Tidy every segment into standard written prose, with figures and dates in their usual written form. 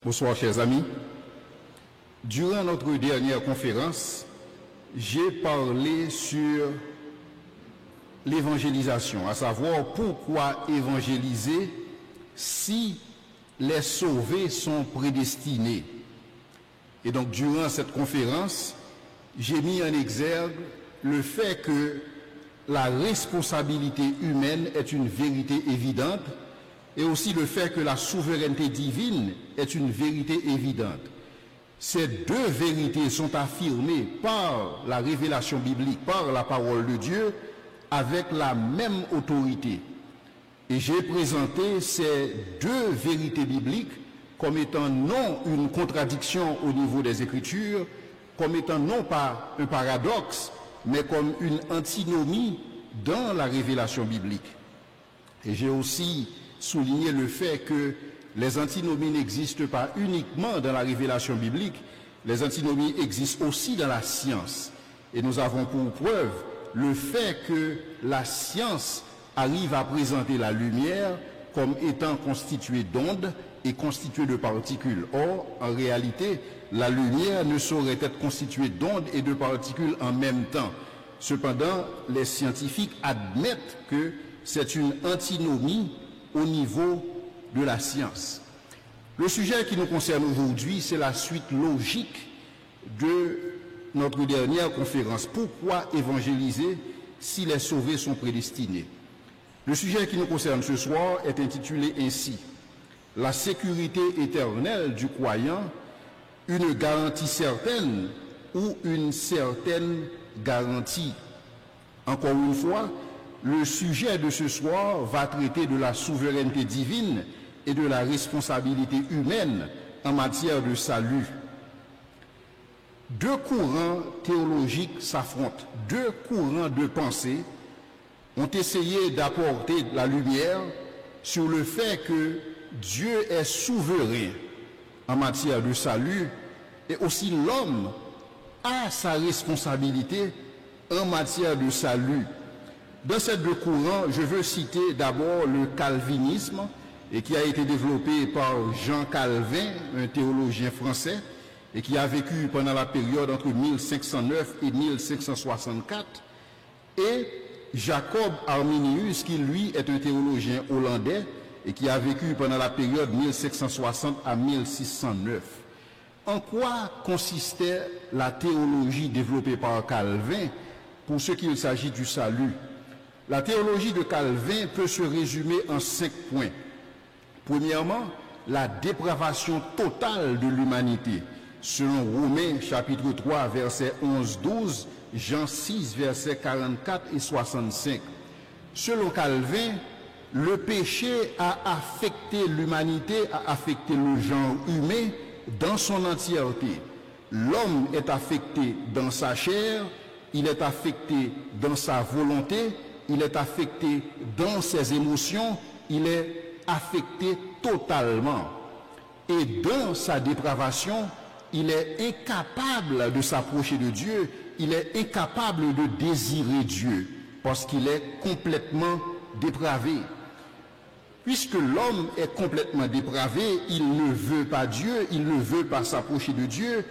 Bonsoir chers amis. Durant notre dernière conférence, j'ai parlé sur l'évangélisation, à savoir pourquoi évangéliser si les sauvés sont prédestinés. Et donc durant cette conférence, j'ai mis en exergue le fait que la responsabilité humaine est une vérité évidente et aussi le fait que la souveraineté divine est une vérité évidente. Ces deux vérités sont affirmées par la révélation biblique, par la parole de Dieu, avec la même autorité. Et j'ai présenté ces deux vérités bibliques comme étant non une contradiction au niveau des Écritures, comme étant non pas un paradoxe, mais comme une antinomie dans la révélation biblique. Et j'ai aussi souligné le fait que les antinomies n'existent pas uniquement dans la révélation biblique, les antinomies existent aussi dans la science. Et nous avons pour preuve le fait que la science arrive à présenter la lumière comme étant constituée d'ondes et constituée de particules. Or, en réalité, la lumière ne saurait être constituée d'ondes et de particules en même temps. Cependant, les scientifiques admettent que c'est une antinomie au niveau de la science. Le sujet qui nous concerne aujourd'hui, c'est la suite logique de notre dernière conférence. Pourquoi évangéliser si les sauvés sont prédestinés? Le sujet qui nous concerne ce soir est intitulé ainsi: la sécurité éternelle du croyant, une garantie certaine ou une certaine garantie. Encore une fois, le sujet de ce soir va traiter de la souveraineté divine et de la responsabilité humaine en matière de salut. Deux courants théologiques s'affrontent, deux courants de pensée ont essayé d'apporter la lumière sur le fait que Dieu est souverain en matière de salut et aussi l'homme a sa responsabilité en matière de salut. Dans ces deux courants, je veux citer d'abord le calvinisme, et qui a été développé par Jean Calvin, un théologien français, et qui a vécu pendant la période entre 1509 et 1564, et Jacob Arminius, qui lui est un théologien hollandais, et qui a vécu pendant la période 1560 à 1609. En quoi consistait la théologie développée par Calvin pour ce qu'il s'agit du salut? La théologie de Calvin peut se résumer en 5 points. Premièrement, la dépravation totale de l'humanité, selon Romains chapitre 3, versets 11-12, Jean 6, versets 44 et 65. Selon Calvin, le péché a affecté l'humanité, a affecté le genre humain dans son entièreté. L'homme est affecté dans sa chair, il est affecté dans sa volonté, il est affecté dans ses émotions, il est affecté totalement. Et dans sa dépravation, il est incapable de s'approcher de Dieu, il est incapable de désirer Dieu, parce qu'il est complètement dépravé. Puisque l'homme est complètement dépravé, il ne veut pas Dieu, il ne veut pas s'approcher de Dieu,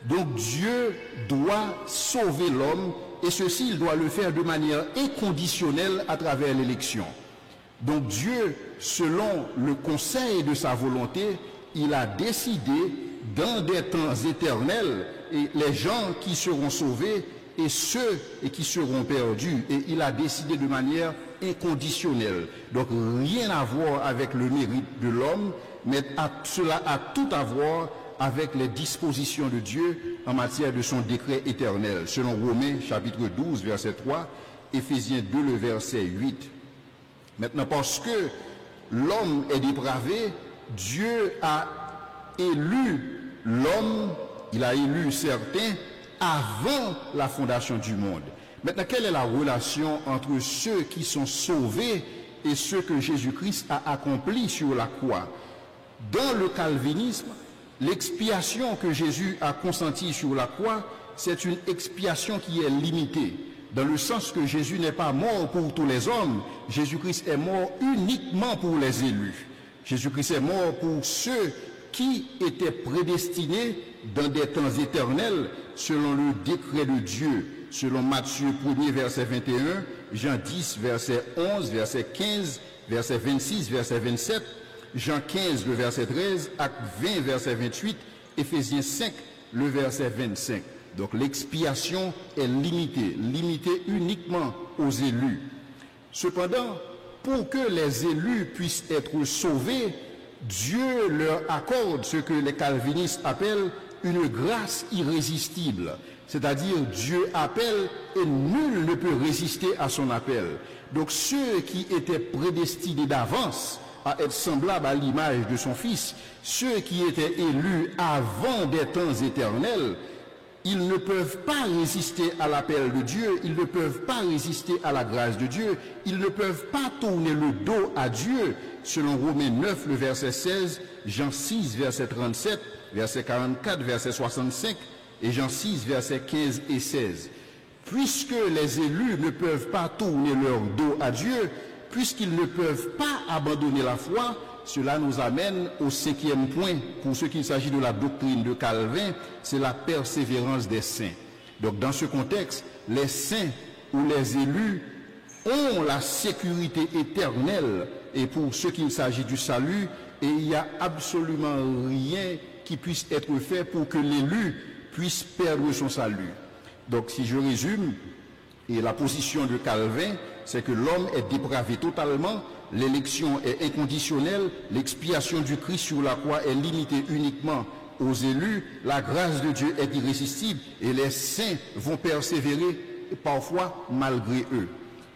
donc Dieu doit sauver l'homme, et ceci, il doit le faire de manière inconditionnelle à travers l'élection. Donc Dieu, selon le conseil de sa volonté, il a décidé, dans des temps éternels, et les gens qui seront sauvés et ceux qui seront perdus, et il a décidé de manière inconditionnelle. Donc rien à voir avec le mérite de l'homme, mais cela a tout à voir avec les dispositions de Dieu en matière de son décret éternel, selon Romains chapitre 12, verset 3, Éphésiens 2, le verset 8. Maintenant, parce que l'homme est dépravé, Dieu a élu l'homme, il a élu certains avant la fondation du monde. Maintenant, quelle est la relation entre ceux qui sont sauvés et ceux que Jésus-Christ a accompli sur la croix? Dans le calvinisme, l'expiation que Jésus a consentie sur la croix, c'est une expiation qui est limitée, dans le sens que Jésus n'est pas mort pour tous les hommes, Jésus-Christ est mort uniquement pour les élus. Jésus-Christ est mort pour ceux qui étaient prédestinés dans des temps éternels selon le décret de Dieu, selon Matthieu 1er, verset 21, Jean 10, verset 11, verset 15, verset 26, verset 27, Jean 15, le verset 13, Acte 20, verset 28, Éphésiens 5, le verset 25. Donc l'expiation est limitée uniquement aux élus. Cependant, pour que les élus puissent être sauvés, Dieu leur accorde ce que les calvinistes appellent une grâce irrésistible. C'est-à-dire Dieu appelle et nul ne peut résister à son appel. Donc ceux qui étaient prédestinés d'avance à être semblables à l'image de son Fils, ceux qui étaient élus avant des temps éternels, ils ne peuvent pas résister à l'appel de Dieu, ils ne peuvent pas résister à la grâce de Dieu, ils ne peuvent pas tourner le dos à Dieu, selon Romains 9, le verset 16, Jean 6, verset 37, verset 44, verset 65, et Jean 6, verset 15 et 16. Puisque les élus ne peuvent pas tourner leur dos à Dieu, puisqu'ils ne peuvent pas abandonner la foi, cela nous amène au 5e point. Pour ce qu'il s'agit de la doctrine de Calvin, c'est la persévérance des saints. Donc dans ce contexte, les saints ou les élus ont la sécurité éternelle. Et pour ce qu'il s'agit du salut, et il n'y a absolument rien qui puisse être fait pour que l'élu puisse perdre son salut. Donc si je résume, et la position de Calvin, c'est que l'homme est dépravé totalement, l'élection est inconditionnelle, l'expiation du Christ sur la croix est limitée uniquement aux élus, la grâce de Dieu est irrésistible et les saints vont persévérer parfois malgré eux.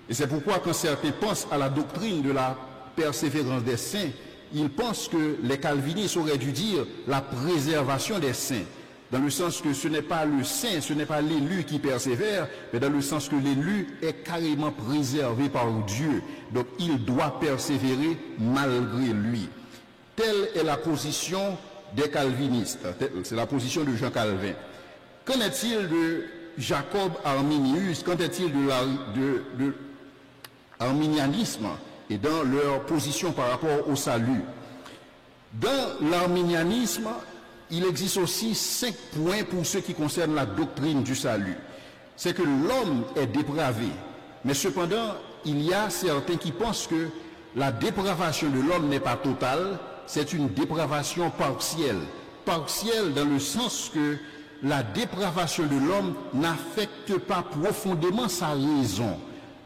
Et c'est pourquoi quand certains pensent à la doctrine de la persévérance des saints, ils pensent que les calvinistes auraient dû dire la préservation des saints. Dans le sens que ce n'est pas le saint, ce n'est pas l'élu qui persévère, mais dans le sens que l'élu est carrément préservé par Dieu. Donc il doit persévérer malgré lui. Telle est la position des calvinistes. C'est la position de Jean Calvin. Qu'en est-il de Jacob Arminius? Qu'en est-il de l'arminianisme et dans leur position par rapport au salut? Dans l'arminianisme, il existe aussi 5 points pour ce qui concerne la doctrine du salut. C'est que l'homme est dépravé, mais cependant, il y a certains qui pensent que la dépravation de l'homme n'est pas totale, c'est une dépravation partielle. Partielle dans le sens que la dépravation de l'homme n'affecte pas profondément sa raison,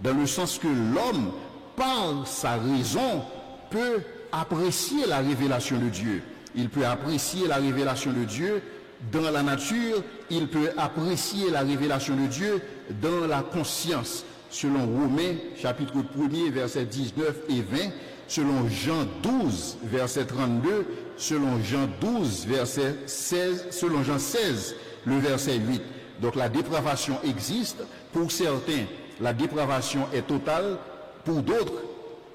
dans le sens que l'homme, par sa raison, peut apprécier la révélation de Dieu. Il peut apprécier la révélation de Dieu dans la nature, il peut apprécier la révélation de Dieu dans la conscience, selon Romains, chapitre 1er, versets 19 et 20, selon Jean 12, verset 32, selon Jean 12, verset 16, selon Jean 16, le verset 8. Donc la dépravation existe, pour certains, la dépravation est totale, pour d'autres,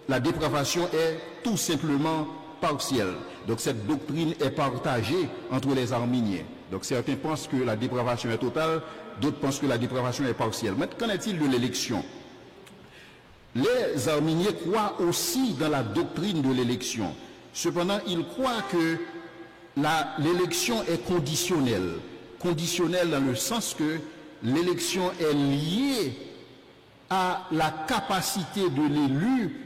la dépravation est tout simplement partielle. Donc cette doctrine est partagée entre les arminiens. Donc certains pensent que la dépravation est totale, d'autres pensent que la dépravation est partielle. Mais qu'en est-il de l'élection? Les arminiens croient aussi dans la doctrine de l'élection. Cependant, ils croient que l'élection est conditionnelle. Conditionnelle dans le sens que l'élection est liée à la capacité de l'élu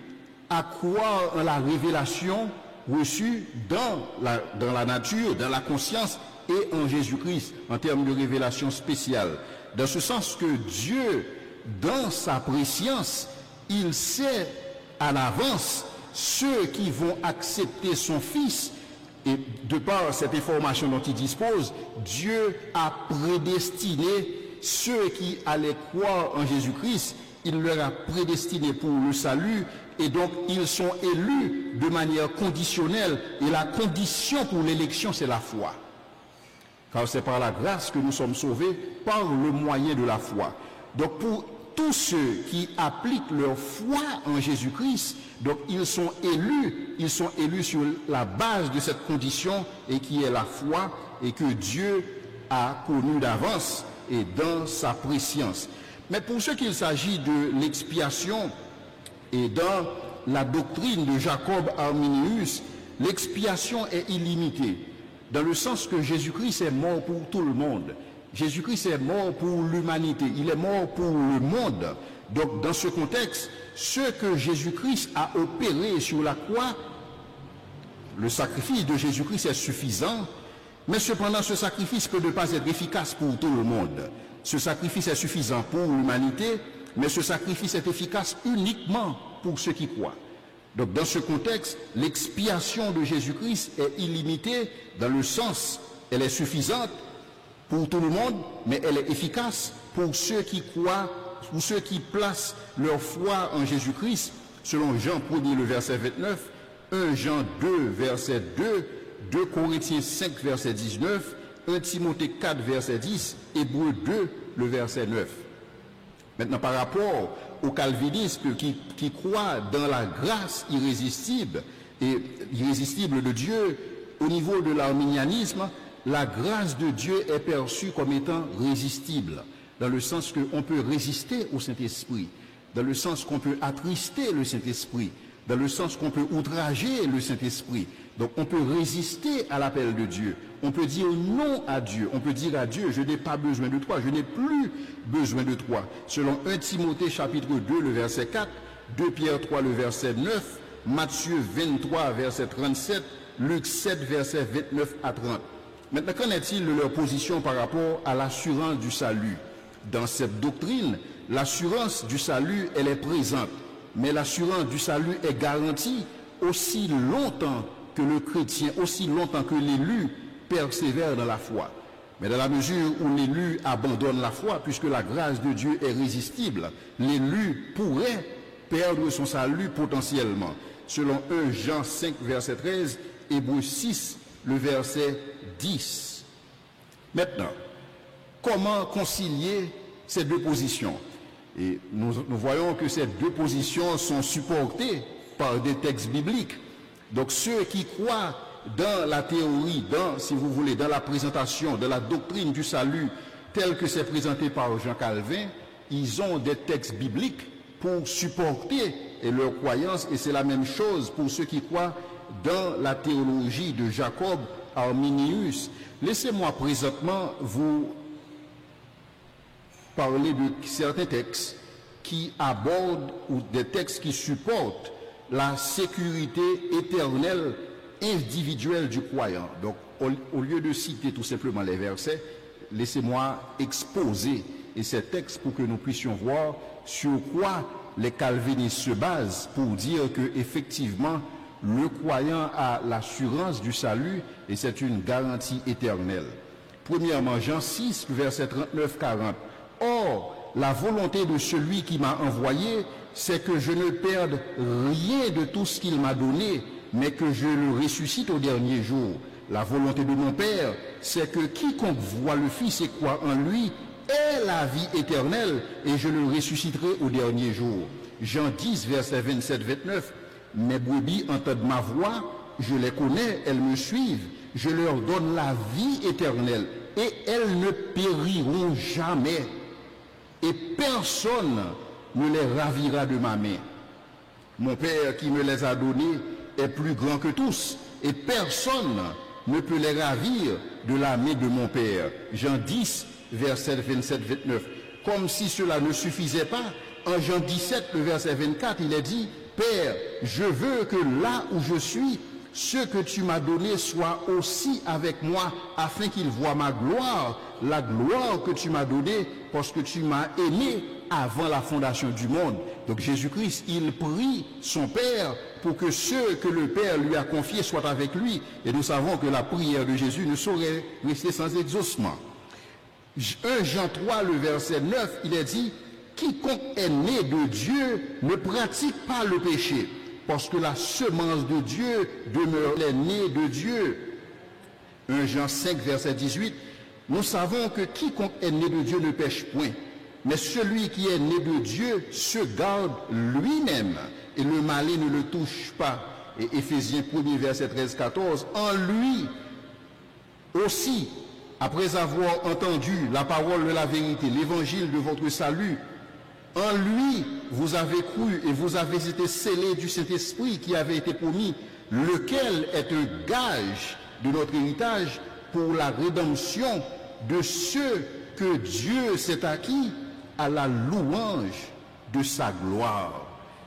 à croire en la révélation reçue dans la nature, dans la conscience et en Jésus-Christ, en termes de révélation spéciale. Dans ce sens que Dieu, dans sa préscience, il sait à l'avance ceux qui vont accepter son Fils. Et de par cette information dont il dispose, Dieu a prédestiné ceux qui allaient croire en Jésus-Christ. Il leur a prédestiné pour le salut. Et donc, ils sont élus de manière conditionnelle. Et la condition pour l'élection, c'est la foi. Car c'est par la grâce que nous sommes sauvés, par le moyen de la foi. Donc, pour tous ceux qui appliquent leur foi en Jésus-Christ, donc ils sont élus sur la base de cette condition, et qui est la foi, et que Dieu a connu d'avance, et dans sa préscience. Mais pour ce qu'il s'agit de l'expiation, et dans la doctrine de Jacob Arminius, l'expiation est illimitée. dans le sens que Jésus-Christ est mort pour tout le monde. Jésus-Christ est mort pour l'humanité, il est mort pour le monde. Donc dans ce contexte, ce que Jésus-Christ a opéré sur la croix, le sacrifice de Jésus-Christ est suffisant, mais cependant ce sacrifice peut ne pas être efficace pour tout le monde. Ce sacrifice est suffisant pour l'humanité, mais ce sacrifice est efficace uniquement pour ceux qui croient. Donc dans ce contexte, l'expiation de Jésus-Christ est illimitée dans le sens, elle est suffisante pour tout le monde, mais elle est efficace pour ceux qui croient, pour ceux qui placent leur foi en Jésus-Christ, selon Jean 1er, le verset 29, 1 Jean 2, verset 2, 2 Corinthiens 5, verset 19, 1 Timothée 4, verset 10, Hébreux 2, le verset 9. Maintenant, par rapport aux calvinistes qui croient dans la grâce irrésistible de Dieu, au niveau de l'arminianisme, la grâce de Dieu est perçue comme étant résistible, dans le sens qu'on peut résister au Saint-Esprit, dans le sens qu'on peut attrister le Saint-Esprit, dans le sens qu'on peut outrager le Saint-Esprit. Donc on peut résister à l'appel de Dieu, on peut dire non à Dieu, on peut dire à Dieu, je n'ai pas besoin de toi, je n'ai plus besoin de toi. Selon 1 Timothée chapitre 2, le verset 4, 2 Pierre 3, le verset 9, Matthieu 23, verset 37, Luc 7, verset 29 à 30. Maintenant, qu'en est-il de leur position par rapport à l'assurance du salut? Dans cette doctrine, l'assurance du salut, elle est présente, mais l'assurance du salut est garantie aussi longtemps que le chrétien, aussi longtemps que l'élu persévère dans la foi. Mais dans la mesure où l'élu abandonne la foi, puisque la grâce de Dieu est résistible, l'élu pourrait perdre son salut potentiellement. Selon 1 Jean 5, verset 13, Hébreux 6, le verset 10. Maintenant, comment concilier ces deux positions? Et nous voyons que ces deux positions sont supportées par des textes bibliques. Donc ceux qui croient dans la théorie, si vous voulez, dans la présentation de la doctrine du salut telle que c'est présenté par Jean Calvin, ils ont des textes bibliques pour supporter leur croyance, et c'est la même chose pour ceux qui croient dans la théologie de Jacob Arminius. Laissez-moi présentement vous parler de certains textes qui abordent, ou des textes qui supportent la sécurité éternelle individuelle du croyant. Donc, au lieu de citer tout simplement les versets, laissez-moi exposer ces textes pour que nous puissions voir sur quoi les calvinistes se basent pour dire que effectivement le croyant a l'assurance du salut et c'est une garantie éternelle. Premièrement, Jean 6, verset 39-40. Or, la volonté de celui qui m'a envoyé, c'est que je ne perde rien de tout ce qu'il m'a donné, mais que je le ressuscite au dernier jour. La volonté de mon Père, c'est que quiconque voit le Fils et croit en lui ait la vie éternelle, et je le ressusciterai au dernier jour. Jean 10, verset 27-29. Mes brebis entendent ma voix, je les connais, elles me suivent, je leur donne la vie éternelle, et elles ne périront jamais. Et personne ne les ravira de ma main. Mon Père qui me les a donnés est plus grand que tous, et personne ne peut les ravir de la main de mon Père. Jean 10, verset 27-29. Comme si cela ne suffisait pas, en Jean 17, le verset 24, il est dit, Père, je veux que là où je suis, ce que tu m'as donné soit aussi avec moi, afin qu'ils voient ma gloire, la gloire que tu m'as donnée, parce que tu m'as aimé avant la fondation du monde. Donc Jésus-Christ, il prie son Père pour que ceux que le Père lui a confiés soient avec lui. Et nous savons que la prière de Jésus ne saurait rester sans exaucement. 1 Jean 3, le verset 9, il est dit, quiconque est né de Dieu ne pratique pas le péché, parce que la semence de Dieu demeure les nés de Dieu. 1 Jean 5, verset 18, nous savons que quiconque est né de Dieu ne pêche point, mais celui qui est né de Dieu se garde lui-même, et le malin ne le touche pas. Et Éphésiens 1er, verset 13-14, en lui aussi, après avoir entendu la parole de la vérité, l'évangile de votre salut, en lui, vous avez cru et vous avez été scellés du Saint-Esprit qui avait été promis, lequel est un gage de notre héritage pour la rédemption de ceux que Dieu s'est acquis à la louange de sa gloire.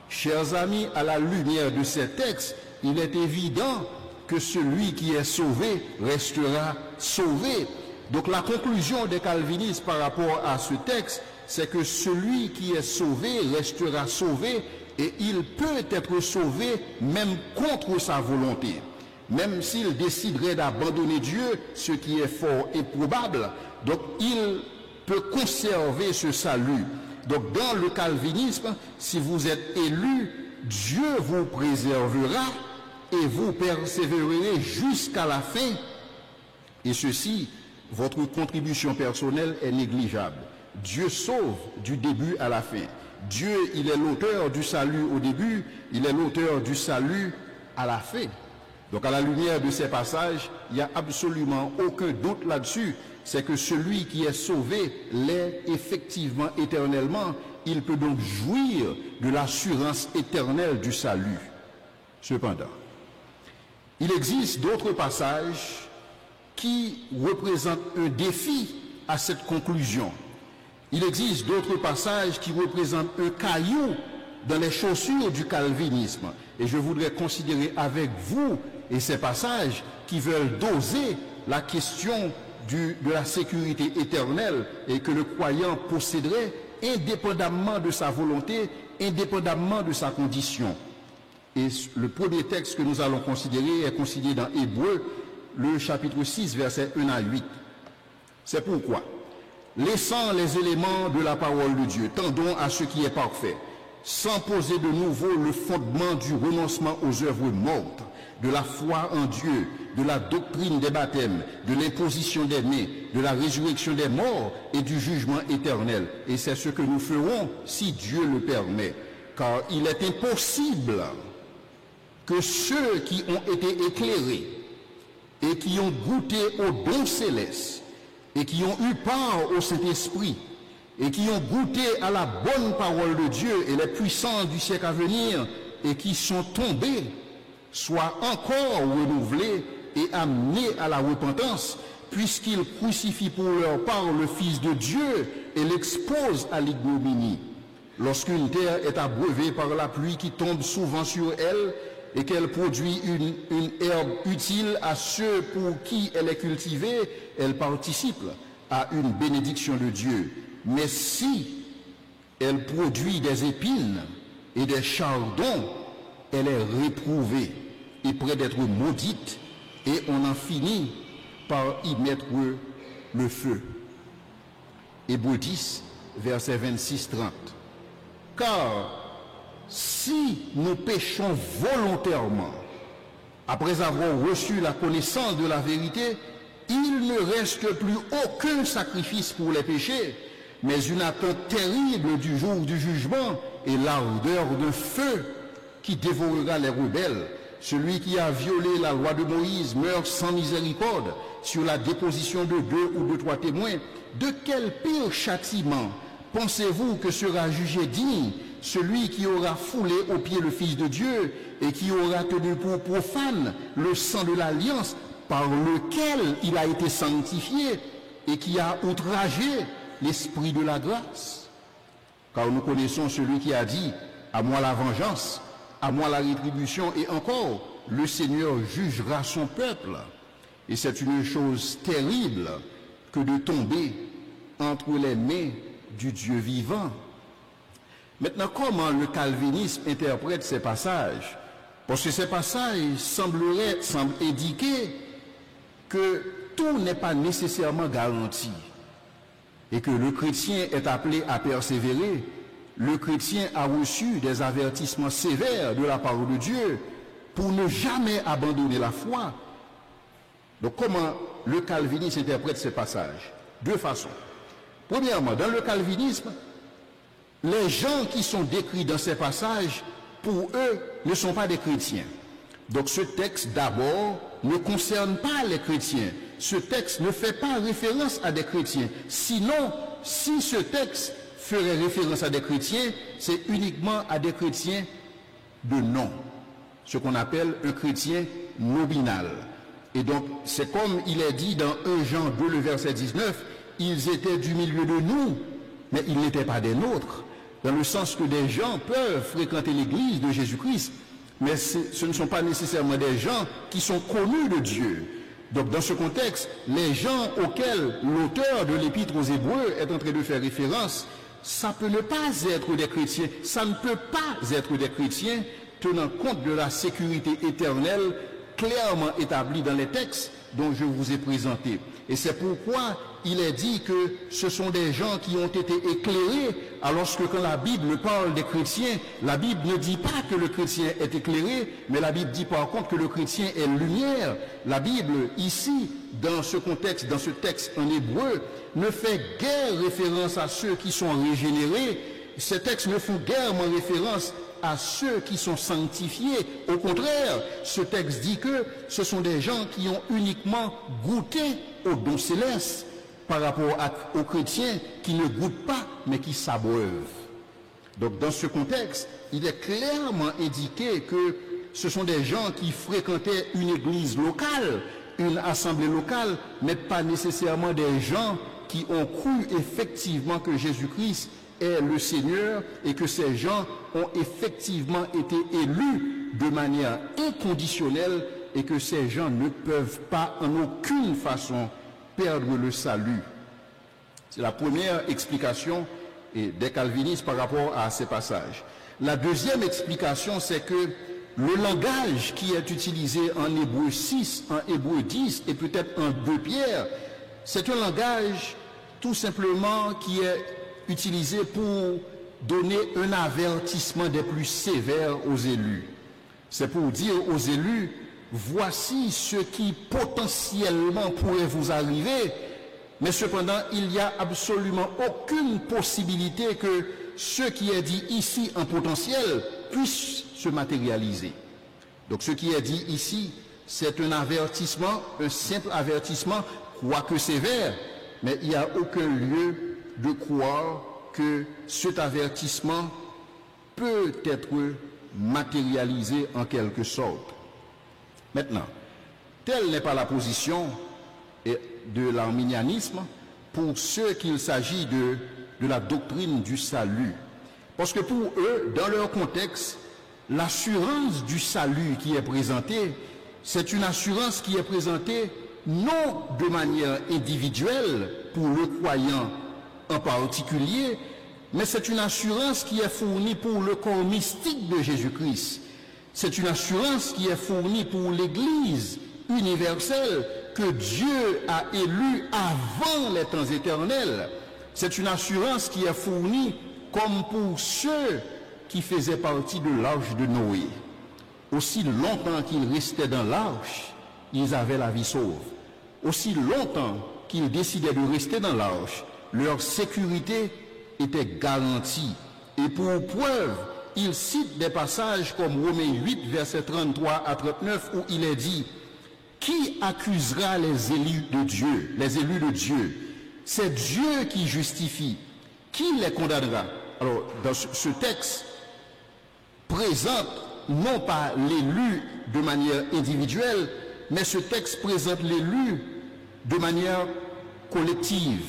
Chers amis, à la lumière de ces textes, il est évident que celui qui est sauvé restera sauvé. Donc la conclusion des calvinistes par rapport à ce texte, c'est que celui qui est sauvé restera sauvé et il peut être sauvé même contre sa volonté. Même s'il déciderait d'abandonner Dieu, ce qui est fort improbable, donc il peut conserver ce salut. Donc dans le calvinisme, si vous êtes élu, Dieu vous préservera et vous persévérerez jusqu'à la fin. Et ceci, votre contribution personnelle est négligeable. Dieu sauve du début à la fin. Dieu, il est l'auteur du salut au début, il est l'auteur du salut à la fin. Donc à la lumière de ces passages, il n'y a absolument aucun doute là-dessus. C'est que celui qui est sauvé l'est effectivement éternellement. Il peut donc jouir de l'assurance éternelle du salut. Cependant, il existe d'autres passages qui représentent un défi à cette conclusion. Il existe d'autres passages qui représentent un caillou dans les chaussures du calvinisme. Et je voudrais considérer avec vous et ces passages qui veulent doser la question de la sécurité éternelle et que le croyant posséderait indépendamment de sa volonté, indépendamment de sa condition. Et le premier texte que nous allons considérer est considéré dans Hébreux, le chapitre 6, versets 1 à 8. C'est pourquoi, laissant les éléments de la parole de Dieu, tendons à ce qui est parfait, sans poser de nouveau le fondement du renoncement aux œuvres mortes, de la foi en Dieu, de la doctrine des baptêmes, de l'imposition des mains, de la résurrection des morts et du jugement éternel. Et c'est ce que nous ferons si Dieu le permet. Car il est impossible que ceux qui ont été éclairés et qui ont goûté au don céleste et qui ont eu part au Saint-Esprit et qui ont goûté à la bonne parole de Dieu et les puissances du siècle à venir et qui sont tombés soient encore renouvelés et amenés à la repentance, puisqu'ils crucifient pour leur part le Fils de Dieu et l'exposent à l'ignominie. Lorsqu'une terre est abreuvée par la pluie qui tombe souvent sur elle et qu'elle produit une herbe utile à ceux pour qui elle est cultivée, elle participe à une bénédiction de Dieu. Mais si elle produit des épines et des chardons, elle est réprouvée et près d'être maudite, et on en finit par y mettre le feu. Hébreux 10, versets 26-30. Car si nous péchons volontairement, après avoir reçu la connaissance de la vérité, il ne reste plus aucun sacrifice pour les péchés, mais une attente terrible du jour du jugement et l'ardeur de feu qui dévorera les rebelles. Celui qui a violé la loi de Moïse meurt sans miséricorde sur la déposition de 2 ou de 3 témoins. De quel pire châtiment pensez-vous que sera jugé digne celui qui aura foulé aux pieds le Fils de Dieu et qui aura tenu pour profane le sang de l'alliance par lequel il a été sanctifié et qui a outragé l'Esprit de la grâce? Car nous connaissons celui qui a dit « À moi la vengeance, à moi la rétribution » et encore « Le Seigneur jugera son peuple ». Et c'est une chose terrible que de tomber entre les mains du Dieu vivant. Maintenant, comment le calvinisme interprète ces passages? Parce que ces passages semblent indiquer que tout n'est pas nécessairement garanti et que le chrétien est appelé à persévérer. Le chrétien a reçu des avertissements sévères de la parole de Dieu pour ne jamais abandonner la foi. Donc comment le calvinisme interprète ces passages? Deux façons. Premièrement, dans le calvinisme, les gens qui sont décrits dans ces passages, pour eux, ne sont pas des chrétiens. Donc ce texte, d'abord, ne concerne pas les chrétiens. Ce texte ne fait pas référence à des chrétiens. Sinon, si ce texte ferait référence à des chrétiens, c'est uniquement à des chrétiens de nom. Ce qu'on appelle un chrétien nominal. Et donc, c'est comme il est dit dans 1 Jean 2, le verset 19, ils étaient du milieu de nous, mais ils n'étaient pas des nôtres. Dans le sens que des gens peuvent fréquenter l'église de Jésus-Christ, mais ce ne sont pas nécessairement des gens qui sont connus de Dieu. Donc, dans ce contexte, les gens auxquels l'auteur de l'épître aux Hébreux est en train de faire référence, ça peut ne pas être des chrétiens, ça ne peut pas être des chrétiens tenant compte de la sécurité éternelle clairement établie dans les textes dont je vous ai présenté. Et c'est pourquoi il est dit que ce sont des gens qui ont été éclairés, alors que quand la Bible parle des chrétiens, la Bible ne dit pas que le chrétien est éclairé, mais la Bible dit par contre que le chrétien est lumière. La Bible, ici, dans ce contexte, dans ce texte en hébreu, ne fait guère référence à ceux qui sont régénérés. Ces textes ne font guèrement référence à ceux qui sont sanctifiés. Au contraire, ce texte dit que ce sont des gens qui ont uniquement goûté au don céleste par rapport aux chrétiens qui ne goûtent pas mais qui s'abreuvent. Donc dans ce contexte, il est clairement indiqué que ce sont des gens qui fréquentaient une église locale, une assemblée locale, mais pas nécessairement des gens qui ont cru effectivement que Jésus-Christ est le Seigneur et que ces gens ont effectivement été élus de manière inconditionnelle et que ces gens ne peuvent pas en aucune façon perdre le salut. C'est la première explication des calvinistes par rapport à ces passages. La deuxième explication, c'est que le langage qui est utilisé en Hébreu 6, en Hébreu 10 et peut-être en 2 Pierre, c'est un langage tout simplement qui est utilisé pour donner un avertissement des plus sévères aux élus. C'est pour dire aux élus, voici ce qui potentiellement pourrait vous arriver, mais cependant, il n'y a absolument aucune possibilité que ce qui est dit ici en potentiel puisse se matérialiser. Donc ce qui est dit ici, c'est un avertissement, un simple avertissement, quoique sévère, mais il n'y a aucun lieu de croire que cet avertissement peut être matérialisé en quelque sorte. Maintenant, telle n'est pas la position de l'arminianisme pour ceux qu'il s'agit de la doctrine du salut. Parce que pour eux, dans leur contexte, l'assurance du salut qui est présentée, c'est une assurance qui est présentée non de manière individuelle pour le croyant en particulier, mais c'est une assurance qui est fournie pour le corps mystique de Jésus-Christ. C'est une assurance qui est fournie pour l'Église universelle que Dieu a élue avant les temps éternels. C'est une assurance qui est fournie comme pour ceux qui faisaient partie de l'arche de Noé. Aussi longtemps qu'ils restaient dans l'arche, ils avaient la vie sauve. Aussi longtemps qu'ils décidaient de rester dans l'arche, leur sécurité était garantie. Et pour preuve, il cite des passages comme Romains 8, versets 33 à 39, où il est dit « Qui accusera les élus de Dieu, les élus de Dieu? C'est Dieu qui justifie. Qui les condamnera ?» Alors, dans ce texte présente non pas l'élu de manière individuelle, mais ce texte présente l'élu de manière collective,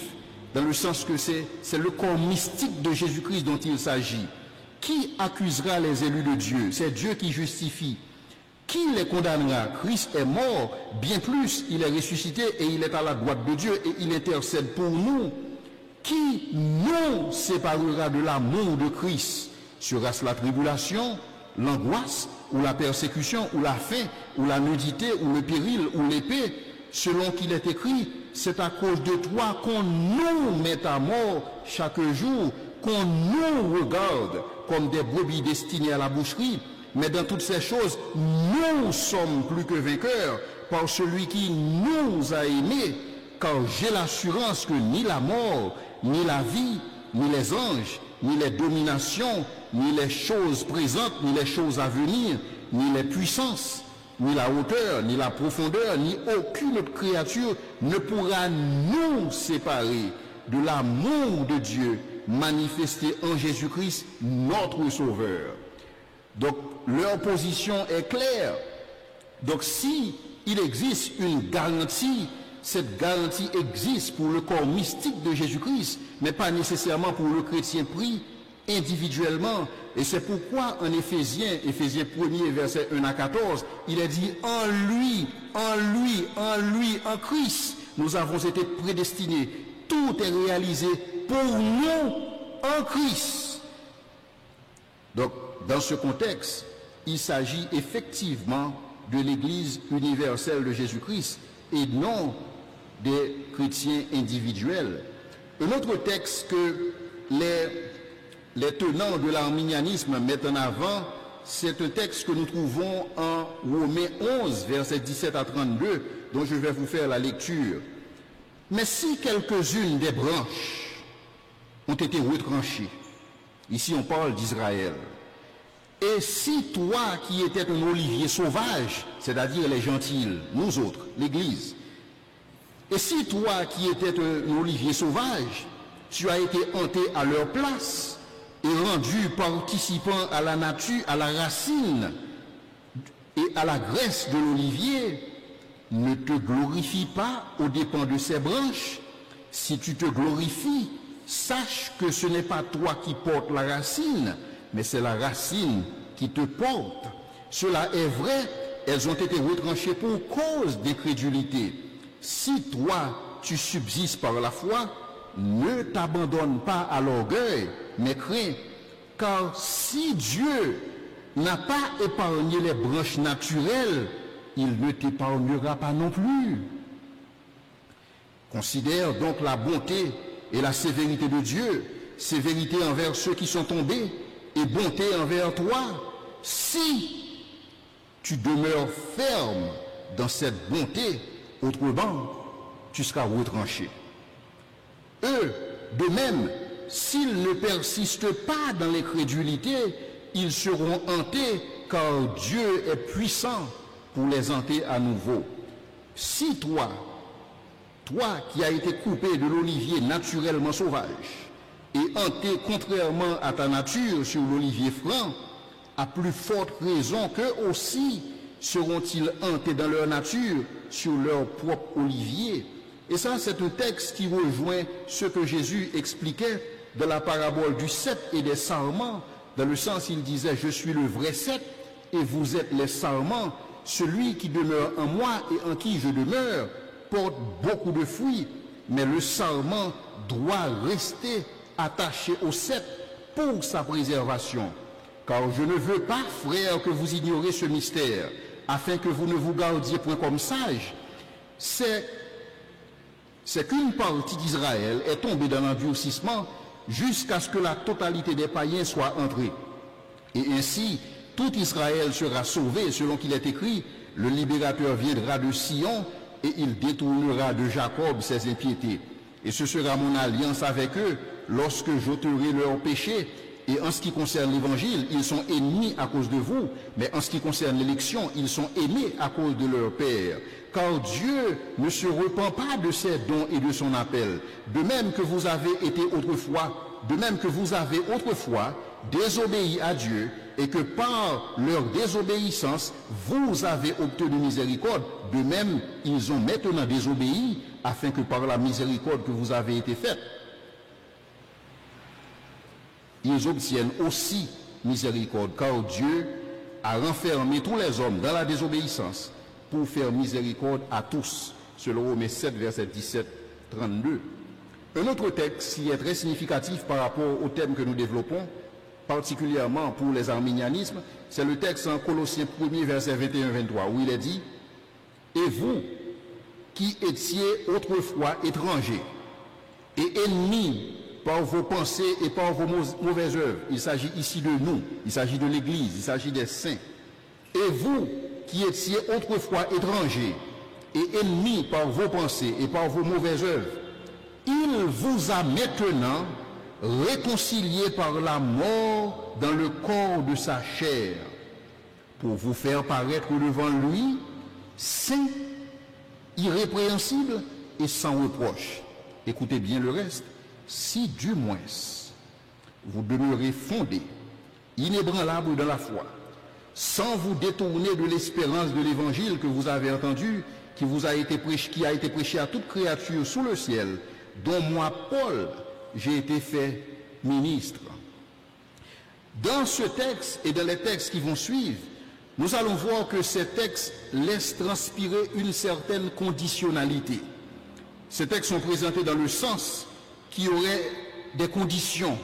dans le sens que c'est le corps mystique de Jésus-Christ dont il s'agit. Qui accusera les élus de Dieu? C'est Dieu qui justifie. Qui les condamnera? Christ est mort, bien plus, il est ressuscité et il est à la droite de Dieu et il intercède pour nous. Qui nous séparera de l'amour de Christ? Sera-ce la tribulation, l'angoisse, ou la persécution, ou la faim, ou la nudité, ou le péril, ou l'épée? Selon qu'il est écrit, c'est à cause de toi qu'on nous met à mort chaque jour, qu'on nous regarde comme des brebis destinées à la boucherie. Mais dans toutes ces choses, nous sommes plus que vainqueurs par celui qui nous a aimés, car j'ai l'assurance que ni la mort, ni la vie, ni les anges, ni les dominations, ni les choses présentes, ni les choses à venir, ni les puissances, ni la hauteur, ni la profondeur, ni aucune autre créature ne pourra nous séparer de l'amour de Dieu manifesté en Jésus-Christ, notre Sauveur. Donc, leur position est claire. Donc, si il existe une garantie. Cette garantie existe pour le corps mystique de Jésus-Christ, mais pas nécessairement pour le chrétien pris individuellement. Et c'est pourquoi en Éphésiens 1er, verset 1 à 14, il est dit en lui, en Christ, nous avons été prédestinés. Tout est réalisé pour nous en Christ. Donc, dans ce contexte, il s'agit effectivement de l'Église universelle de Jésus-Christ et non des chrétiens individuels. Un autre texte que les tenants de l'arminianisme mettent en avant, c'est un texte que nous trouvons en Romains 11, versets 17 à 32, dont je vais vous faire la lecture. Mais si quelques-unes des branches ont été retranchées, ici on parle d'Israël, et si toi qui étais un olivier sauvage, c'est-à-dire les gentils, nous autres, l'Église, et si toi qui étais un olivier sauvage, tu as été hanté à leur place et rendu participant à la nature, à la racine et à la graisse de l'olivier, ne te glorifie pas aux dépens de ces branches. Si tu te glorifies, sache que ce n'est pas toi qui portes la racine, mais c'est la racine qui te porte. Cela est vrai, elles ont été retranchées pour cause d'incrédulité. Si toi, tu subsistes par la foi, ne t'abandonne pas à l'orgueil, mais crains, car si Dieu n'a pas épargné les branches naturelles, il ne t'épargnera pas non plus. Considère donc la bonté et la sévérité de Dieu, sévérité envers ceux qui sont tombés et bonté envers toi, si tu demeures ferme dans cette bonté, autrement, tu seras retranché. Eux, de même, s'ils ne persistent pas dans l'incrédulité, ils seront hantés, car Dieu est puissant pour les hanter à nouveau. Si toi qui as été coupé de l'olivier naturellement sauvage et hanté contrairement à ta nature sur l'olivier franc, à plus forte raison qu'eux aussi seront-ils hantés dans leur nature sur leur propre olivier. Et ça, c'est un texte qui rejoint ce que Jésus expliquait dans la parabole du cep et des sarments. Dans le sens, il disait, je suis le vrai cep et vous êtes les sarments. Celui qui demeure en moi et en qui je demeure porte beaucoup de fruits, mais le sarment doit rester attaché au cep pour sa préservation. Car je ne veux pas, frères, que vous ignorez ce mystère, afin que vous ne vous gardiez point comme sages. C'est qu'une partie d'Israël est tombée dans l'endurcissement jusqu'à ce que la totalité des païens soit entrée. Et ainsi, tout Israël sera sauvé, selon qu'il est écrit, le libérateur viendra de Sion et il détournera de Jacob ses impiétés. Et ce sera mon alliance avec eux lorsque j'ôterai leurs péchés. Et en ce qui concerne l'évangile, ils sont ennemis à cause de vous, mais en ce qui concerne l'élection, ils sont aimés à cause de leur Père. Car Dieu ne se repent pas de ses dons et de son appel. De même que vous avez autrefois désobéi à Dieu, et que par leur désobéissance, vous avez obtenu miséricorde, de même, ils ont maintenant désobéi, afin que par la miséricorde que vous avez été faite, ils obtiennent aussi miséricorde, car Dieu a renfermé tous les hommes dans la désobéissance pour faire miséricorde à tous, selon Romains 7, verset 17-32. Un autre texte qui est très significatif par rapport au thème que nous développons, particulièrement pour les arminianismes, c'est le texte en Colossiens 1er, verset 21-23, où il est dit « Et vous, qui étiez autrefois étrangers et ennemis par vos pensées et par vos mauvaises œuvres. » Il s'agit ici de nous, il s'agit de l'Église, il s'agit des saints. « Et vous, qui étiez autrefois étrangers et ennemis par vos pensées et par vos mauvaises œuvres, il vous a maintenant réconciliés par la mort dans le corps de sa chair, pour vous faire paraître devant lui, saint, irrépréhensible et sans reproche. » Écoutez bien le reste. « Si du moins vous demeurez fondés, inébranlables dans la foi, sans vous détourner de l'espérance de l'évangile que vous avez entendu, qui a été prêché à toute créature sous le ciel, dont moi, Paul, j'ai été fait ministre. Dans ce texte et dans les textes qui vont suivre, nous allons voir que ces textes laissent transpirer une certaine conditionnalité. Ces textes sont présentés dans le sens qu'il y aurait des conditions.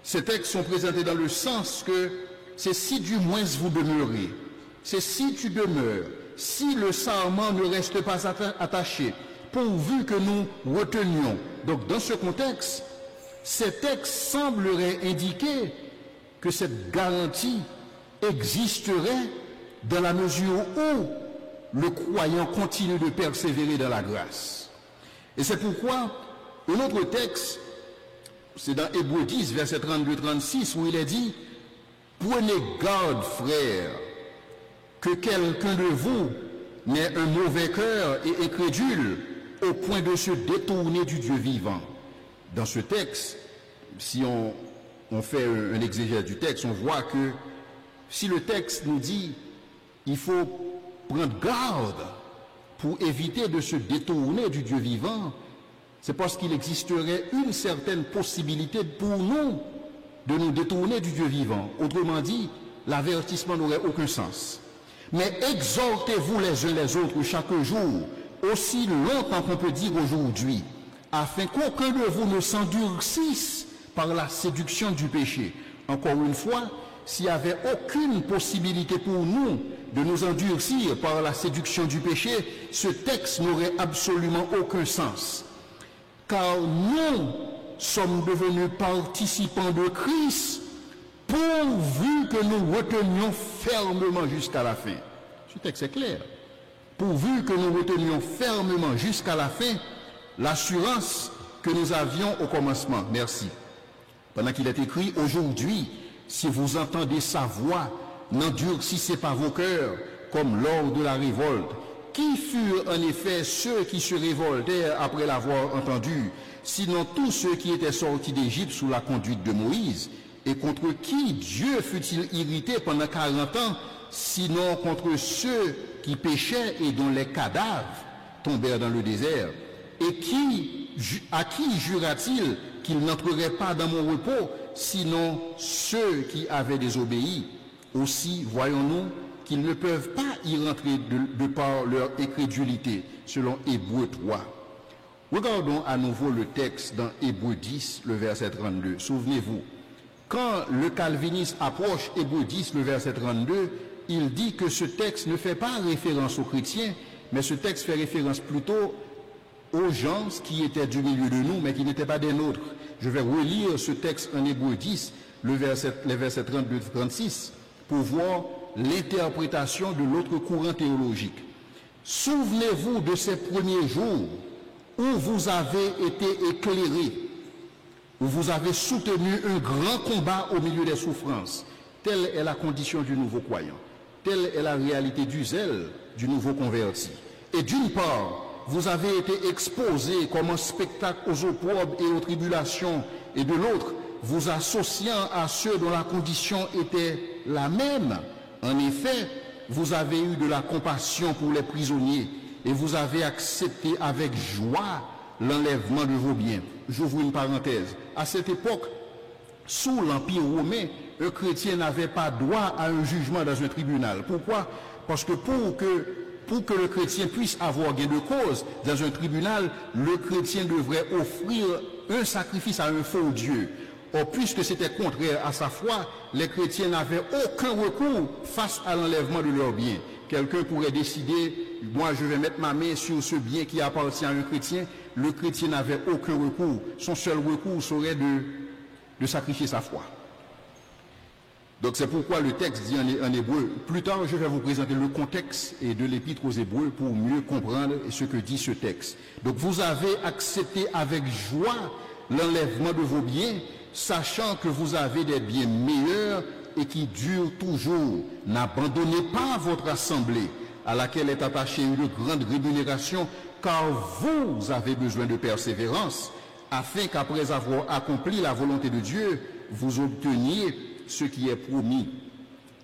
Ces textes sont présentés dans le sens que c'est si du moins vous demeurez, c'est si tu demeures, si le serment ne reste pas attaché, pourvu que nous retenions. Donc dans ce contexte, ces textes sembleraient indiquer que cette garantie existerait dans la mesure où le croyant continue de persévérer dans la grâce. Et c'est pourquoi un autre texte, c'est dans Hébreux 10, verset 32-36, où il est dit « Prenez garde, frères, que quelqu'un de vous n'ait un mauvais cœur et incrédule au point de se détourner du Dieu vivant. » Dans ce texte, si on fait un exégèse du texte, on voit que si le texte nous dit il faut prendre garde pour éviter de se détourner du Dieu vivant, c'est parce qu'il existerait une certaine possibilité pour nous de nous détourner du Dieu vivant. Autrement dit, l'avertissement n'aurait aucun sens. Mais exhortez-vous les uns les autres chaque jour, aussi longtemps qu'on peut dire aujourd'hui, afin qu'aucun de vous ne s'endurcisse par la séduction du péché. Encore une fois, s'il n'y avait aucune possibilité pour nous de nous endurcir par la séduction du péché, ce texte n'aurait absolument aucun sens. Car nous sommes devenus participants de Christ pourvu que nous retenions fermement jusqu'à la fin. Ce texte est clair. Pourvu que nous retenions fermement jusqu'à la fin l'assurance que nous avions au commencement. Merci. Pendant qu'il est écrit, aujourd'hui, si vous entendez sa voix, n'endurcissez pas vos cœurs, comme lors de la révolte. Qui furent en effet ceux qui se révoltèrent après l'avoir entendu, sinon tous ceux qui étaient sortis d'Égypte sous la conduite de Moïse, et contre qui Dieu fut-il irrité pendant 40 ans, sinon contre ceux qui péchaient et dont les cadavres tombèrent dans le désert? Et à qui jura-t-il qu'il n'entrerait pas dans mon repos, sinon ceux qui avaient désobéi? Aussi, voyons-nous qu'ils ne peuvent pas y rentrer de par leur incrédulité, selon Hébreux 3. Regardons à nouveau le texte dans Hébreux 10, le verset 32. Souvenez-vous, quand le calviniste approche Hébreux 10, le verset 32, il dit que ce texte ne fait pas référence aux chrétiens, mais ce texte fait référence plutôt aux gens qui étaient du milieu de nous, mais qui n'étaient pas des nôtres. Je vais relire ce texte en Hébreux 10, les versets 32-36, pour voir l'interprétation de l'autre courant théologique. Souvenez-vous de ces premiers jours où vous avez été éclairés, où vous avez soutenu un grand combat au milieu des souffrances. Telle est la condition du nouveau croyant. Telle est la réalité du zèle du nouveau converti. Et d'une part, vous avez été exposés comme un spectacle aux opprobes et aux tribulations, et de l'autre, vous associant à ceux dont la condition était la même. En effet, vous avez eu de la compassion pour les prisonniers et vous avez accepté avec joie l'enlèvement de vos biens. J'ouvre une parenthèse. À cette époque, sous l'Empire romain, un chrétien n'avait pas droit à un jugement dans un tribunal. Pourquoi? Parce que pour que le chrétien puisse avoir gain de cause dans un tribunal, le chrétien devrait offrir un sacrifice à un faux Dieu. Or, puisque c'était contraire à sa foi, les chrétiens n'avaient aucun recours face à l'enlèvement de leurs biens. Quelqu'un pourrait décider, moi je vais mettre ma main sur ce bien qui appartient à un chrétien. Le chrétien n'avait aucun recours. Son seul recours serait de sacrifier sa foi. Donc c'est pourquoi le texte dit en hébreu. Plus tard, je vais vous présenter le contexte et de l'épître aux Hébreux pour mieux comprendre ce que dit ce texte. Donc vous avez accepté avec joie l'enlèvement de vos biens, sachant que vous avez des biens meilleurs et qui durent toujours. N'abandonnez pas votre assemblée, à laquelle est attachée une grande rémunération, car vous avez besoin de persévérance, afin qu'après avoir accompli la volonté de Dieu, vous obteniez ce qui est promis.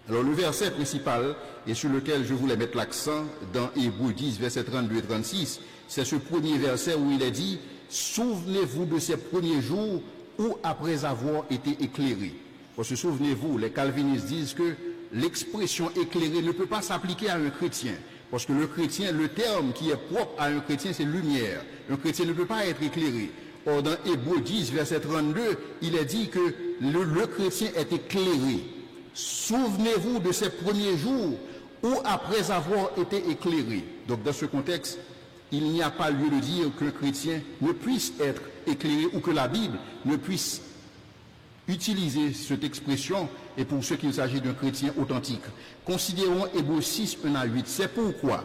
Alors le verset principal et sur lequel je voulais mettre l'accent dans Hébreux 10, versets 32 et 36, c'est ce premier verset où il est dit « Souvenez-vous de ces premiers jours où après avoir été éclairés ». Parce que souvenez-vous, les calvinistes disent que l'expression éclairé ne peut pas s'appliquer à un chrétien. Parce que le chrétien, le terme qui est propre à un chrétien, c'est lumière. Un chrétien ne peut pas être éclairé. Or, dans Hébreux 10, verset 32, il est dit que le chrétien est éclairé. Souvenez-vous de ces premiers jours où après avoir été éclairé. Donc, dans ce contexte, il n'y a pas lieu de dire qu'un chrétien ne puisse être éclairé ou que la Bible ne puisse utiliser cette expression et pour ce qu'il s'agit d'un chrétien authentique. Considérons Hébreux 6, 1 à 8. C'est pourquoi,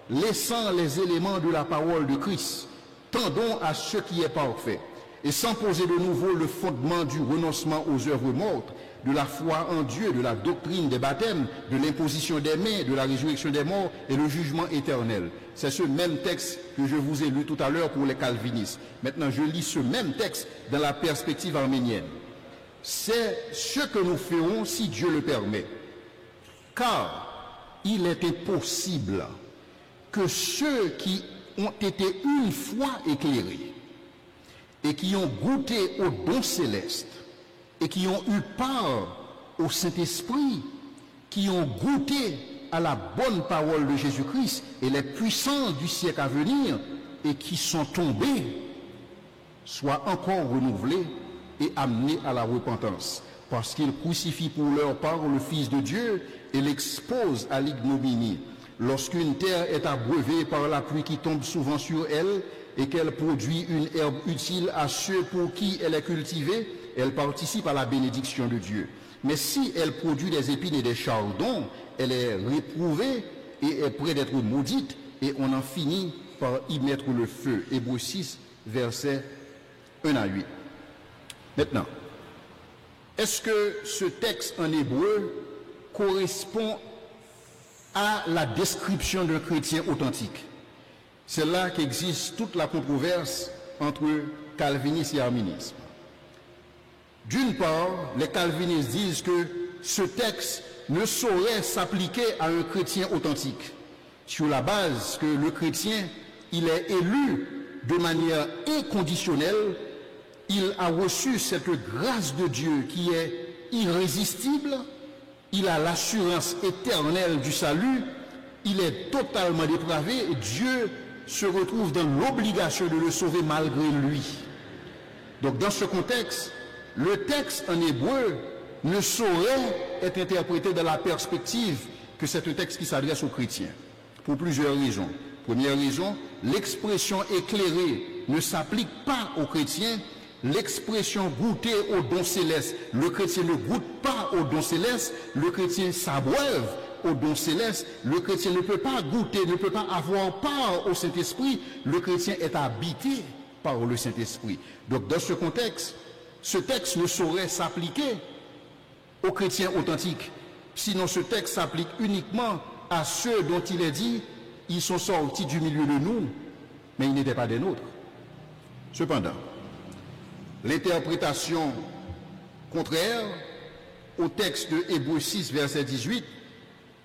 laissant les éléments de la parole de Christ, tendons à ce qui est parfait, et sans poser de nouveau le fondement du renoncement aux œuvres mortes, de la foi en Dieu, de la doctrine des baptêmes, de l'imposition des mains, de la résurrection des morts et le jugement éternel. C'est ce même texte que je vous ai lu tout à l'heure pour les calvinistes. Maintenant, je lis ce même texte dans la perspective arménienne. C'est ce que nous ferons si Dieu le permet. Car il est impossible que ceux qui ont été une fois éclairés et qui ont goûté au don céleste et qui ont eu part au Saint-Esprit, qui ont goûté à la bonne parole de Jésus-Christ et les puissances du siècle à venir et qui sont tombés, soient encore renouvelés et amenés à la repentance, parce qu'ils crucifient pour leur part le Fils de Dieu et l'exposent à l'ignominie. Lorsqu'une terre est abreuvée par la pluie qui tombe souvent sur elle et qu'elle produit une herbe utile à ceux pour qui elle est cultivée, elle participe à la bénédiction de Dieu. Mais si elle produit des épines et des chardons, elle est réprouvée et est près d'être maudite, et on en finit par y mettre le feu. Hébreux 6, versets 1 à 8. Maintenant, est-ce que ce texte en hébreu correspond à la description d'un chrétien authentique? C'est là qu'existe toute la controverse entre calvinisme et arminisme. D'une part, les calvinistes disent que ce texte ne saurait s'appliquer à un chrétien authentique, sur la base que le chrétien, il est élu de manière inconditionnelle, il a reçu cette grâce de Dieu qui est irrésistible, il a l'assurance éternelle du salut, il est totalement dépravé, et Dieu se retrouve dans l'obligation de le sauver malgré lui. Donc dans ce contexte, le texte en hébreu ne saurait être interprété dans la perspective que c'est un texte qui s'adresse aux chrétiens, pour plusieurs raisons. Première raison, l'expression éclairée ne s'applique pas aux chrétiens. L'expression goûter au don céleste, le chrétien ne goûte pas au don céleste, le chrétien s'abreuve au don céleste, le chrétien ne peut pas goûter, ne peut pas avoir part au Saint-Esprit, le chrétien est habité par le Saint-Esprit. Donc dans ce contexte, ce texte ne saurait s'appliquer aux chrétiens authentiques, sinon ce texte s'applique uniquement à ceux dont il est dit, ils sont sortis du milieu de nous, mais ils n'étaient pas des nôtres. Cependant, l'interprétation contraire au texte de Hébreux 6, verset 18,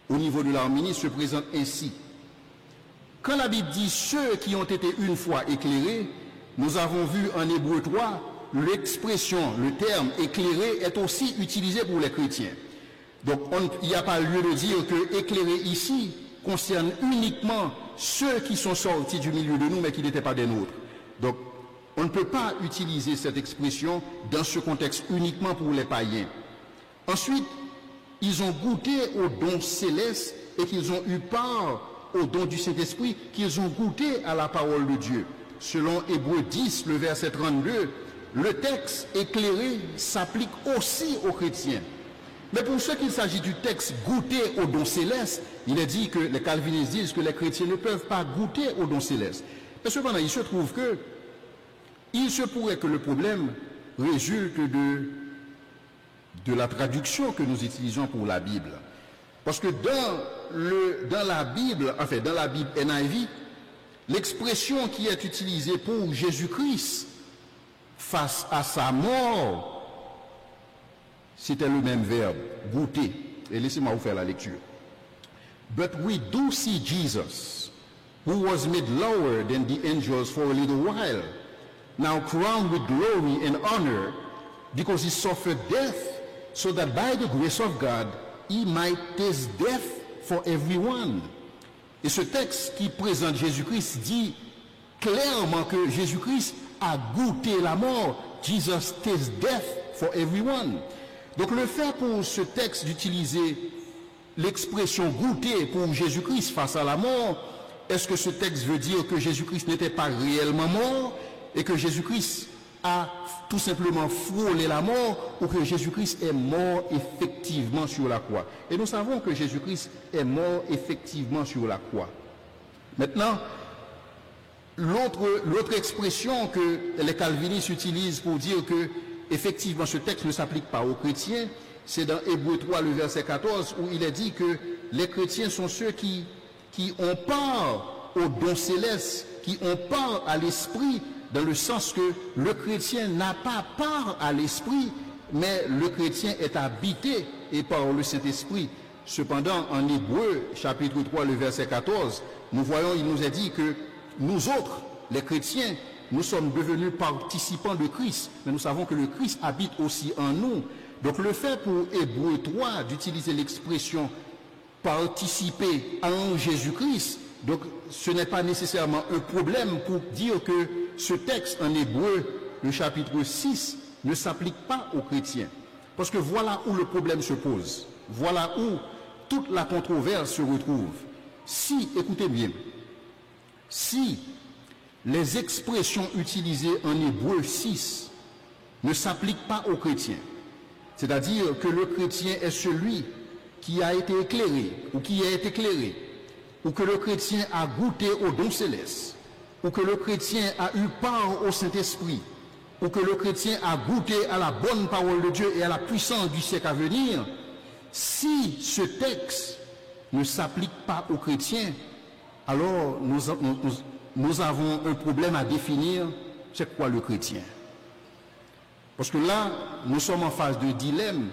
au niveau de l'arminisme, se présente ainsi. Quand la Bible dit « ceux qui ont été une fois éclairés », nous avons vu en Hébreux 3, l'expression, le terme « éclairé » est aussi utilisé pour les chrétiens. Donc il n'y a pas lieu de dire que « éclairé » ici concerne uniquement ceux qui sont sortis du milieu de nous, mais qui n'étaient pas des nôtres. Donc, on ne peut pas utiliser cette expression dans ce contexte uniquement pour les païens. Ensuite, ils ont goûté au don céleste et qu'ils ont eu part au don du Saint-Esprit, qu'ils ont goûté à la parole de Dieu. Selon Hébreux 10, le verset 32, le texte éclairé s'applique aussi aux chrétiens. Mais pour ce qu'il s'agit du texte goûter au don céleste, il est dit que les calvinistes disent que les chrétiens ne peuvent pas goûter au don céleste. Mais cependant, il se trouve que il se pourrait que le problème résulte de la traduction que nous utilisons pour la Bible. Parce que dans la Bible NIV, l'expression qui est utilisée pour Jésus-Christ face à sa mort, c'était le même verbe, goûter. Et laissez-moi vous faire la lecture. But we do see Jesus, who was made lower than the angels for a little while, now crowned with glory and honor, because he suffered death, so that by the grace of God, he might taste death for everyone. Et ce texte qui présente Jésus-Christ dit clairement que Jésus-Christ a goûté la mort. Jesus tastes death for everyone. Donc le fait pour ce texte d'utiliser l'expression goûter pour Jésus-Christ face à la mort, est-ce que ce texte veut dire que Jésus-Christ n'était pas réellement mort et que Jésus-Christ a tout simplement frôlé la mort, ou que Jésus-Christ est mort effectivement sur la croix? Et nous savons que Jésus-Christ est mort effectivement sur la croix. Maintenant, l'autre expression que les calvinistes utilisent pour dire que effectivement ce texte ne s'applique pas aux chrétiens, c'est dans Hébreux 3, le verset 14, où il est dit que les chrétiens sont ceux qui ont part au don céleste, qui ont part à l'esprit, dans le sens que le chrétien n'a pas part à l'esprit, mais le chrétien est habité et par le Saint-Esprit. Cependant, en Hébreux, chapitre 3, le verset 14, nous voyons, il nous est dit que nous autres, les chrétiens, nous sommes devenus participants de Christ, mais nous savons que le Christ habite aussi en nous. Donc le fait pour Hébreux 3 d'utiliser l'expression participer en Jésus-Christ, donc ce n'est pas nécessairement un problème pour dire que ce texte en Hébreu, le chapitre 6, ne s'applique pas aux chrétiens. Parce que voilà où le problème se pose. Voilà où toute la controverse se retrouve. Si, écoutez bien, si les expressions utilisées en Hébreu 6 ne s'appliquent pas aux chrétiens, c'est-à-dire que le chrétien est celui qui a été éclairé ou qui est éclairé, ou que le chrétien a goûté au don céleste, ou que le chrétien a eu part au Saint-Esprit, ou que le chrétien a goûté à la bonne parole de Dieu et à la puissance du siècle à venir, si ce texte ne s'applique pas aux chrétiens, alors nous avons un problème à définir, c'est quoi le chrétien? Parce que là, nous sommes en phase de dilemme,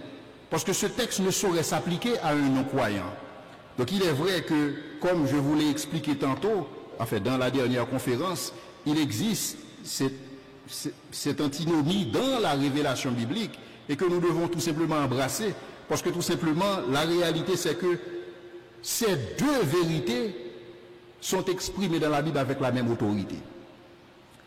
parce que ce texte ne saurait s'appliquer à un non-croyant. Donc il est vrai que, comme je vous l'ai expliqué tantôt, enfin dans la dernière conférence, il existe cette antinomie dans la révélation biblique et que nous devons tout simplement embrasser, parce que tout simplement la réalité c'est que ces deux vérités sont exprimées dans la Bible avec la même autorité.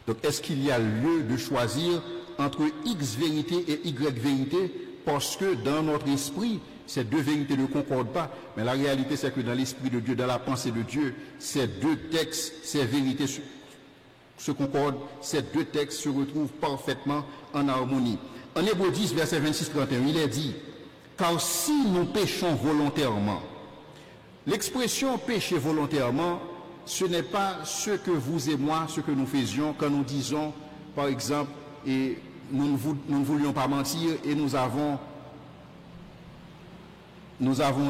Donc est-ce qu'il y a lieu de choisir entre X vérité et Y vérité, parce que dans notre esprit, ces deux vérités ne concordent pas, mais la réalité c'est que dans l'esprit de Dieu, dans la pensée de Dieu, ces deux textes, ces vérités se concordent, ces deux textes se retrouvent parfaitement en harmonie. En Hébreux 10, verset 26-31, il est dit, car si nous péchons volontairement, l'expression pécher volontairement, ce n'est pas ce que vous et moi, ce que nous faisions quand nous disons, par exemple, et nous ne voulions pas mentir et nous avons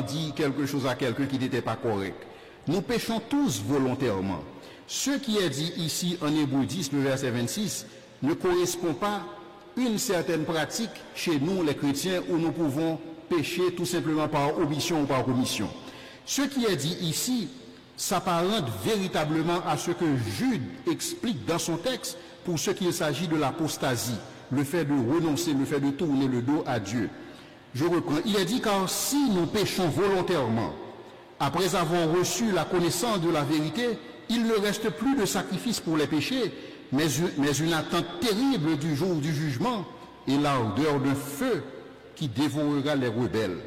dit quelque chose à quelqu'un qui n'était pas correct. Nous péchons tous volontairement. Ce qui est dit ici en Hébreux 10, le verset 26, ne correspond pas à une certaine pratique chez nous, les chrétiens, où nous pouvons pécher tout simplement par omission ou par commission. Ce qui est dit ici s'apparente véritablement à ce que Jude explique dans son texte pour ce qu'il s'agit de l'apostasie, le fait de renoncer, le fait de tourner le dos à Dieu. Je reprends. Il est dit, car si nous péchons volontairement, après avoir reçu la connaissance de la vérité, il ne reste plus de sacrifice pour les péchés, mais une attente terrible du jour du jugement et l'ardeur d'un feu qui dévorera les rebelles.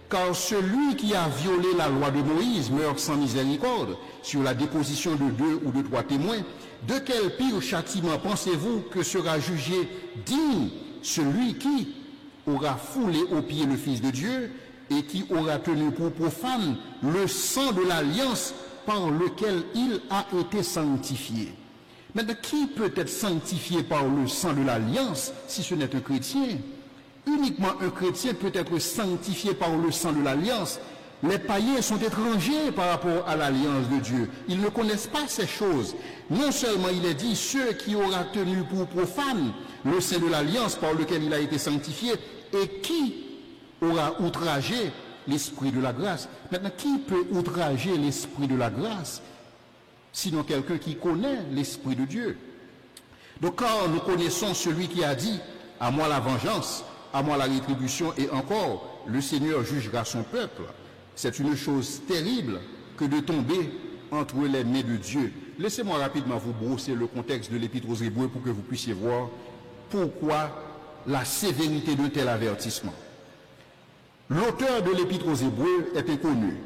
Car celui qui a violé la loi de Moïse meurt sans miséricorde sur la déposition de 2 ou de 3 témoins. De quel pire châtiment pensez-vous que sera jugé digne celui qui aura foulé aux pieds le Fils de Dieu et qui aura tenu pour profane le sang de l'alliance par lequel il a été sanctifié? Maintenant, qui peut être sanctifié par le sang de l'alliance si ce n'est un chrétien? Uniquement un chrétien peut être sanctifié par le sang de l'alliance. Les païens sont étrangers par rapport à l'alliance de Dieu. Ils ne connaissent pas ces choses. Non seulement il est dit, ceux qui aura tenu pour profane le sang de l'alliance par lequel il a été sanctifié, et qui aura outragé l'esprit de la grâce. Maintenant, qui peut outrager l'esprit de la grâce, sinon quelqu'un qui connaît l'esprit de Dieu? Donc quand nous connaissons celui qui a dit, à moi la vengeance, à moi la rétribution, et encore, le Seigneur jugera son peuple, c'est une chose terrible que de tomber entre les mains de Dieu. Laissez-moi rapidement vous brosser le contexte de l'Épître aux Hébreux pour que vous puissiez voir pourquoi la sévérité de tel avertissement. L'auteur de l'Épître aux Hébreux est inconnu,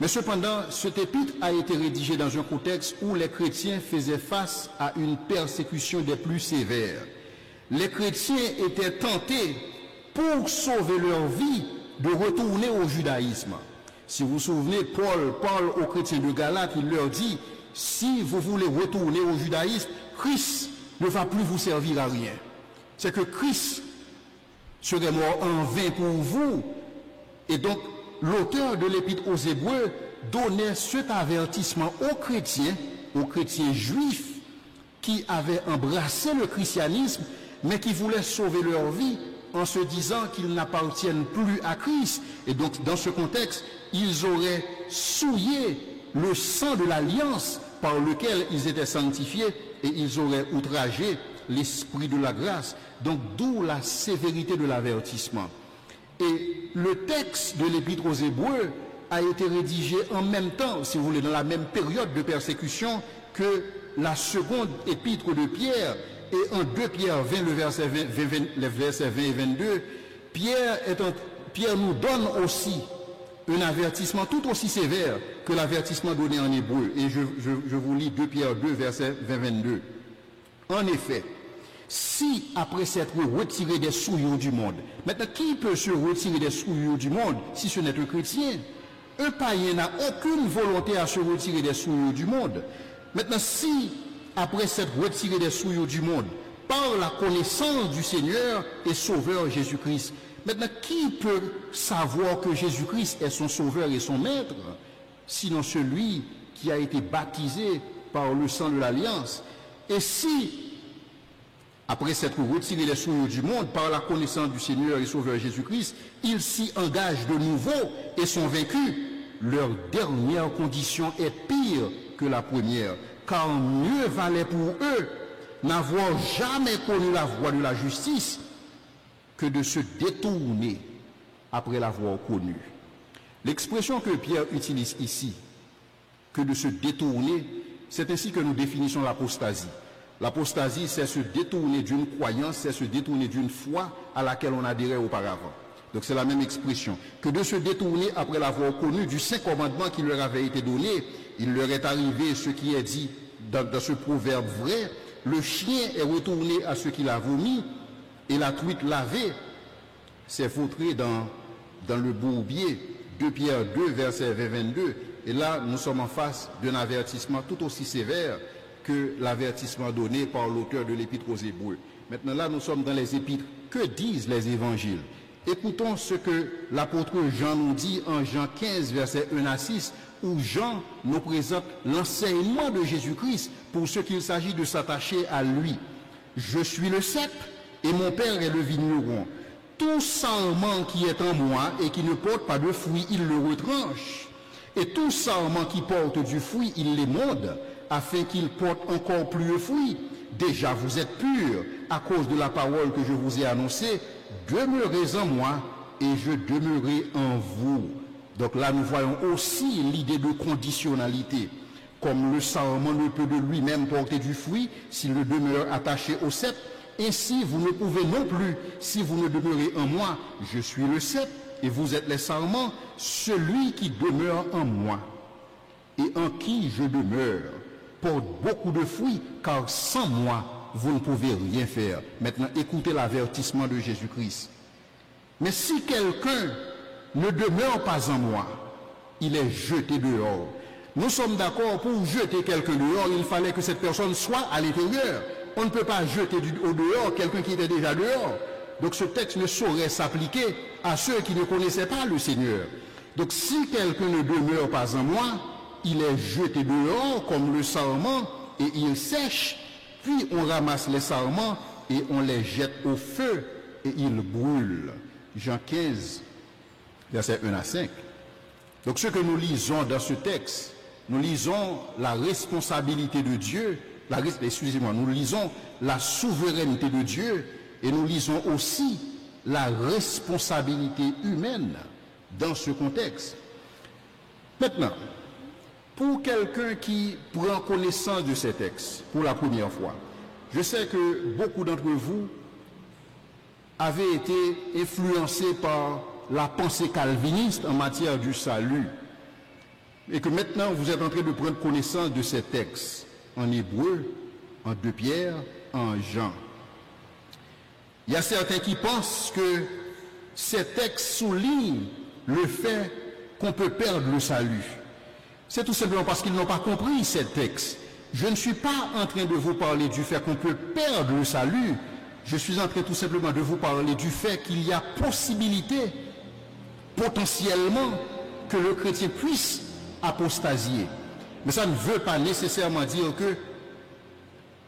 mais cependant, cet épître a été rédigé dans un contexte où les chrétiens faisaient face à une persécution des plus sévères. Les chrétiens étaient tentés, pour sauver leur vie, de retourner au judaïsme. Si vous vous souvenez, Paul parle aux chrétiens de Galate, il leur dit, si vous voulez retourner au judaïsme, Christ ne va plus vous servir à rien. C'est que Christ serait mort en vain pour vous. Et donc, l'auteur de l'Épître aux Hébreux donnait cet avertissement aux chrétiens juifs qui avaient embrassé le christianisme, mais qui voulaient sauver leur vie en se disant qu'ils n'appartiennent plus à Christ. Et donc, dans ce contexte, ils auraient souillé le sang de l'alliance par lequel ils étaient sanctifiés et ils auraient outragé l'esprit de la grâce. Donc, d'où la sévérité de l'avertissement. Et le texte de l'Épître aux Hébreux a été rédigé en même temps, si vous voulez, dans la même période de persécution que la seconde épître de Pierre. Et en 2 Pierre 20, les versets 20 et 22, Pierre nous donne aussi un avertissement tout aussi sévère que l'avertissement donné en hébreu. Et je vous lis 2 Pierre 2, verset 20-22. En effet, si après s'être retiré des souillures du monde, maintenant qui peut se retirer des souillures du monde si ce n'est un chrétien? Un païen n'a aucune volonté à se retirer des souillures du monde. Maintenant, si après s'être retiré des souillures du monde, par la connaissance du Seigneur et Sauveur Jésus-Christ, maintenant qui peut savoir que Jésus-Christ est son Sauveur et son Maître, sinon celui qui a été baptisé par le sang de l'Alliance? Et si après s'être retiré des souillures du monde par la connaissance du Seigneur et Sauveur Jésus-Christ, ils s'y engagent de nouveau et sont vaincus, leur dernière condition est pire que la première, car mieux valait pour eux n'avoir jamais connu la voie de la justice que de se détourner après l'avoir connue. L'expression que Pierre utilise ici, que de se détourner, c'est ainsi que nous définissons l'apostasie. L'apostasie, c'est se détourner d'une croyance, c'est se détourner d'une foi à laquelle on adhérait auparavant. Donc c'est la même expression. Que de se détourner après l'avoir connu du saint commandement qui leur avait été donné, il leur est arrivé ce qui est dit dans ce proverbe vrai, le chien est retourné à ce qu'il a vomi et la truite lavée s'est vautrée dans le bourbier. 2 Pierre 2, verset 20-22. Et là, nous sommes en face d'un avertissement tout aussi sévère que l'avertissement donné par l'auteur de l'Épître aux Hébreux. Maintenant, là, nous sommes dans les Épîtres. Que disent les Évangiles? Écoutons ce que l'apôtre Jean nous dit en Jean 15, verset 1 à 6, où Jean nous présente l'enseignement de Jésus-Christ pour ce qu'il s'agit de s'attacher à lui. Je suis le cep et mon Père est le vigneron. Tout sarment qui est en moi et qui ne porte pas de fruit, il le retranche. Et tout sarment qui porte du fruit, il l'émonde, afin qu'il porte encore plus de fruit. Déjà vous êtes purs à cause de la parole que je vous ai annoncée. Demeurez en moi et je demeurerai en vous. Donc là nous voyons aussi l'idée de conditionnalité. Comme le sarment ne peut de lui-même porter du fruit s'il ne demeure attaché au cep, ainsi vous ne pouvez non plus si vous ne demeurez en moi. Je suis le cep et vous êtes les sarments, celui qui demeure en moi et en qui je demeure porte beaucoup de fruits, car sans moi vous ne pouvez rien faire. Maintenant écoutez l'avertissement de Jésus-Christ. Mais si quelqu'un ne demeure pas en moi, il est jeté dehors. Nous sommes d'accord, pour jeter quelqu'un dehors, il fallait que cette personne soit à l'intérieur. On ne peut pas jeter au dehors quelqu'un qui était déjà dehors. Donc ce texte ne saurait s'appliquer à ceux qui ne connaissaient pas le Seigneur. Donc si quelqu'un ne demeure pas en moi, il est jeté dehors comme le sarment et il sèche. Puis on ramasse les sarments et on les jette au feu et ils brûlent. Jean 15, versets 1 à 5. Donc ce que nous lisons dans ce texte, nous lisons la responsabilité de Dieu, nous lisons la souveraineté de Dieu et nous lisons aussi la responsabilité humaine dans ce contexte. Maintenant, pour quelqu'un qui prend connaissance de ces textes pour la première fois, je sais que beaucoup d'entre vous avaient été influencés par la pensée calviniste en matière du salut et que maintenant vous êtes en train de prendre connaissance de ces textes en Hébreu, en 2 Pierre, en Jean. Il y a certains qui pensent que ces textes soulignent le fait qu'on peut perdre le salut. C'est tout simplement parce qu'ils n'ont pas compris ces textes. Je ne suis pas en train de vous parler du fait qu'on peut perdre le salut. Je suis en train tout simplement de vous parler du fait qu'il y a possibilité, potentiellement, que le chrétien puisse apostasier. Mais ça ne veut pas nécessairement dire que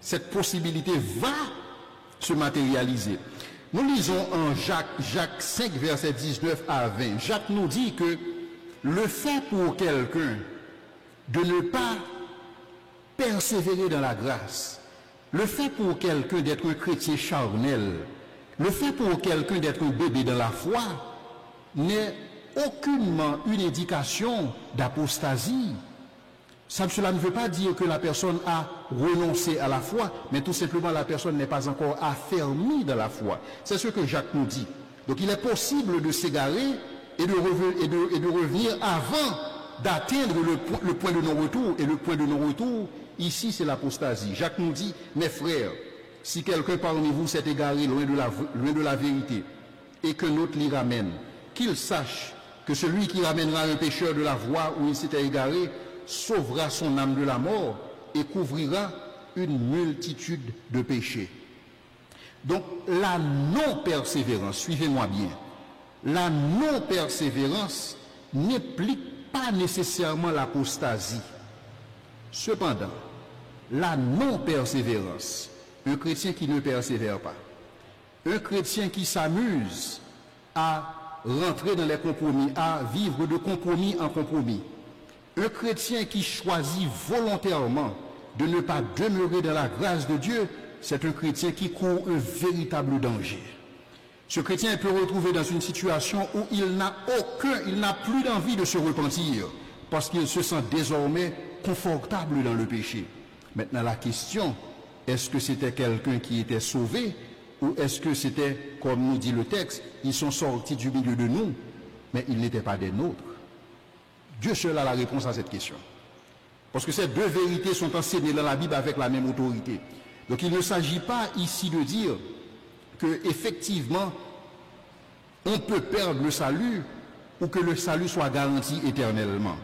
cette possibilité va se matérialiser. Nous lisons en Jacques 5, versets 19 à 20. Jacques nous dit que le fait pour quelqu'un de ne pas persévérer dans la grâce, le fait pour quelqu'un d'être un chrétien charnel, le fait pour quelqu'un d'être un bébé dans la foi, n'est aucunement une indication d'apostasie. Cela ne veut pas dire que la personne a renoncé à la foi, mais tout simplement la personne n'est pas encore affermie dans la foi. C'est ce que Jacques nous dit. Donc il est possible de s'égarer et de revenir avant d'atteindre le point de non-retour. Et le point de non-retour, ici, c'est l'apostasie. Jacques nous dit, mes frères, si quelqu'un parmi vous s'est égaré loin de la vérité et qu'un autre l'y ramène, qu'il sache que celui qui ramènera un pécheur de la voie où il s'était égaré sauvera son âme de la mort et couvrira une multitude de péchés. Donc la non-persévérance, suivez-moi bien, la non-persévérance n'implique pas nécessairement l'apostasie. Cependant, la non-persévérance, un chrétien qui ne persévère pas, un chrétien qui s'amuse à rentrer dans les compromis, à vivre de compromis en compromis, un chrétien qui choisit volontairement de ne pas demeurer dans la grâce de Dieu, c'est un chrétien qui court un véritable danger. Ce chrétien peut retrouver dans une situation où il n'a plus d'envie de se repentir, parce qu'il se sent désormais confortable dans le péché. Maintenant, la question, est-ce que c'était quelqu'un qui était sauvé, ou est-ce que c'était, comme nous dit le texte, ils sont sortis du milieu de nous, mais ils n'étaient pas des nôtres? Dieu seul a la réponse à cette question. Parce que ces deux vérités sont enseignées dans la Bible avec la même autorité. Donc il ne s'agit pas ici de dire que effectivement on peut perdre le salut ou que le salut soit garanti éternellement.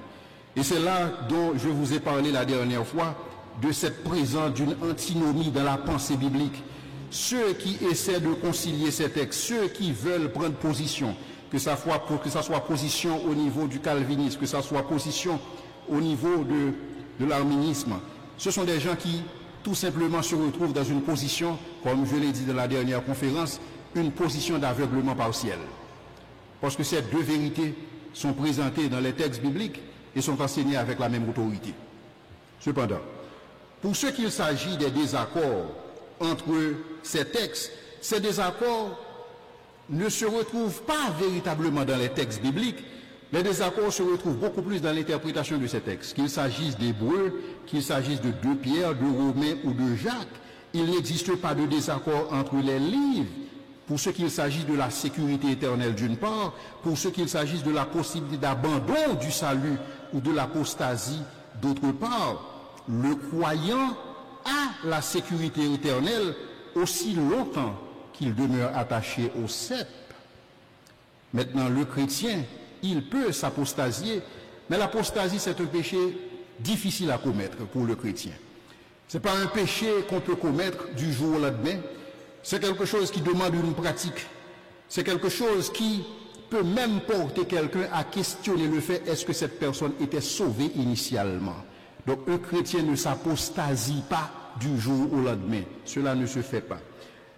Et c'est là dont je vous ai parlé la dernière fois, de cette présence d'une antinomie dans la pensée biblique. Ceux qui essaient de concilier ces textes, ceux qui veulent prendre position, que ça soit position au niveau du calvinisme, que ça soit position au niveau de l'arminisme, ce sont des gens qui tout simplement se retrouvent dans une position, comme je l'ai dit dans la dernière conférence, une position d'aveuglement partiel. Parce que ces deux vérités sont présentées dans les textes bibliques et sont enseignées avec la même autorité. Cependant, pour ce qu'il s'agit des désaccords entre ces textes, ces désaccords ne se retrouvent pas véritablement dans les textes bibliques. Les désaccords se retrouvent beaucoup plus dans l'interprétation de ces textes. Qu'il s'agisse d'Hébreux, qu'il s'agisse de 2 Pierre, de Romains ou de Jacques, il n'existe pas de désaccord entre les livres. Pour ce qu'il s'agit de la sécurité éternelle d'une part, pour ce qu'il s'agisse de la possibilité d'abandon du salut ou de l'apostasie d'autre part, le croyant a la sécurité éternelle aussi longtemps qu'il demeure attaché au cep. Maintenant, le chrétien, il peut s'apostasier, mais l'apostasie, c'est un péché difficile à commettre pour le chrétien. Ce n'est pas un péché qu'on peut commettre du jour au lendemain. C'est quelque chose qui demande une pratique. C'est quelque chose qui peut même porter quelqu'un à questionner le fait est-ce que cette personne était sauvée initialement. Donc un chrétien ne s'apostasie pas du jour au lendemain. Cela ne se fait pas.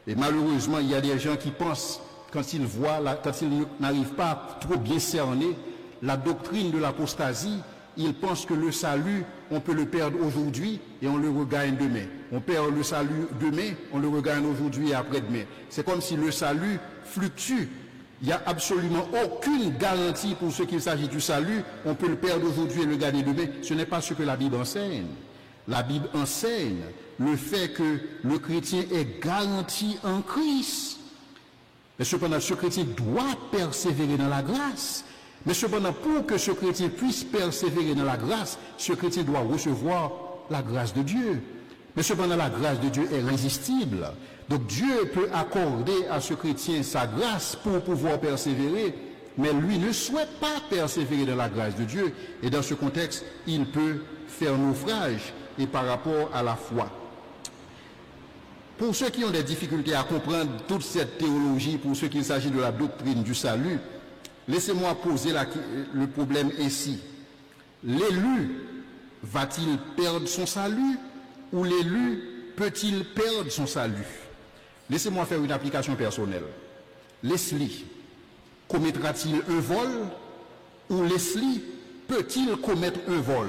Et malheureusement, il y a des gens qui pensent quand il voit, quand il n'arrive pas à trop bien cerner la doctrine de l'apostasie, il pense que le salut, on peut le perdre aujourd'hui et on le regagne demain. On perd le salut demain, on le regagne aujourd'hui et après-demain. C'est comme si le salut fluctue. Il n'y a absolument aucune garantie pour ce qu'il s'agit du salut. On peut le perdre aujourd'hui et le gagner demain. Ce n'est pas ce que la Bible enseigne. La Bible enseigne le fait que le chrétien est garanti en Christ. Mais cependant, ce chrétien doit persévérer dans la grâce. Mais cependant, pour que ce chrétien puisse persévérer dans la grâce, ce chrétien doit recevoir la grâce de Dieu. Mais cependant, la grâce de Dieu est résistible. Donc Dieu peut accorder à ce chrétien sa grâce pour pouvoir persévérer, mais lui ne souhaite pas persévérer dans la grâce de Dieu. Et dans ce contexte, il peut faire naufrage et par rapport à la foi. Pour ceux qui ont des difficultés à comprendre toute cette théologie, pour ceux qu'il s'agit de la doctrine du salut, laissez-moi poser le problème ainsi. L'élu va-t-il perdre son salut ou l'élu peut-il perdre son salut? Laissez-moi faire une application personnelle. Leslie commettra-t-il un vol ou Leslie peut-il commettre un vol?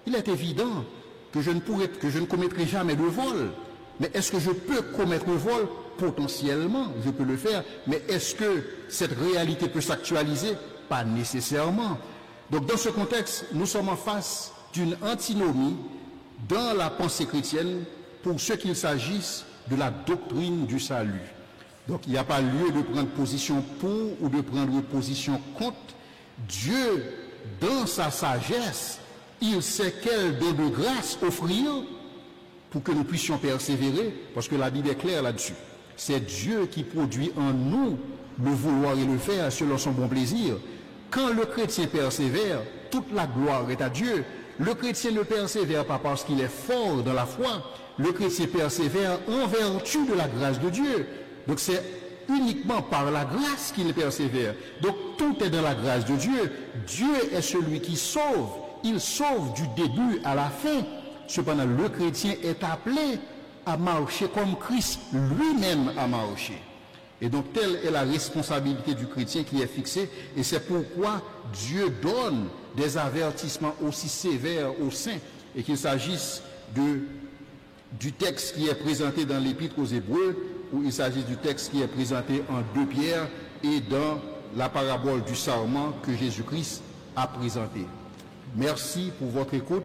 Il est évident que je ne commettrai jamais de vol. Mais est-ce que je peux commettre un vol? Potentiellement, je peux le faire. Mais est-ce que cette réalité peut s'actualiser? Pas nécessairement. Donc dans ce contexte, nous sommes en face d'une antinomie dans la pensée chrétienne pour ce qu'il s'agisse de la doctrine du salut. Donc il n'y a pas lieu de prendre position pour ou de prendre position contre. Dieu, dans sa sagesse, il sait quel don de grâce offrir pour que nous puissions persévérer, parce que la Bible est claire là-dessus. C'est Dieu qui produit en nous le vouloir et le faire selon son bon plaisir. Quand le chrétien persévère, toute la gloire est à Dieu. Le chrétien ne persévère pas parce qu'il est fort dans la foi. Le chrétien persévère en vertu de la grâce de Dieu. Donc c'est uniquement par la grâce qu'il persévère. Donc tout est dans la grâce de Dieu. Dieu est celui qui sauve. Il sauve du début à la fin. Cependant, le chrétien est appelé à marcher comme Christ lui-même a marché. Et donc, telle est la responsabilité du chrétien qui est fixée. Et c'est pourquoi Dieu donne des avertissements aussi sévères aux saints. Et qu'il s'agisse du texte qui est présenté dans l'Épître aux Hébreux, ou il s'agisse du texte qui est présenté en 2 Pierre et dans la parabole du sarment que Jésus-Christ a présenté. Merci pour votre écoute.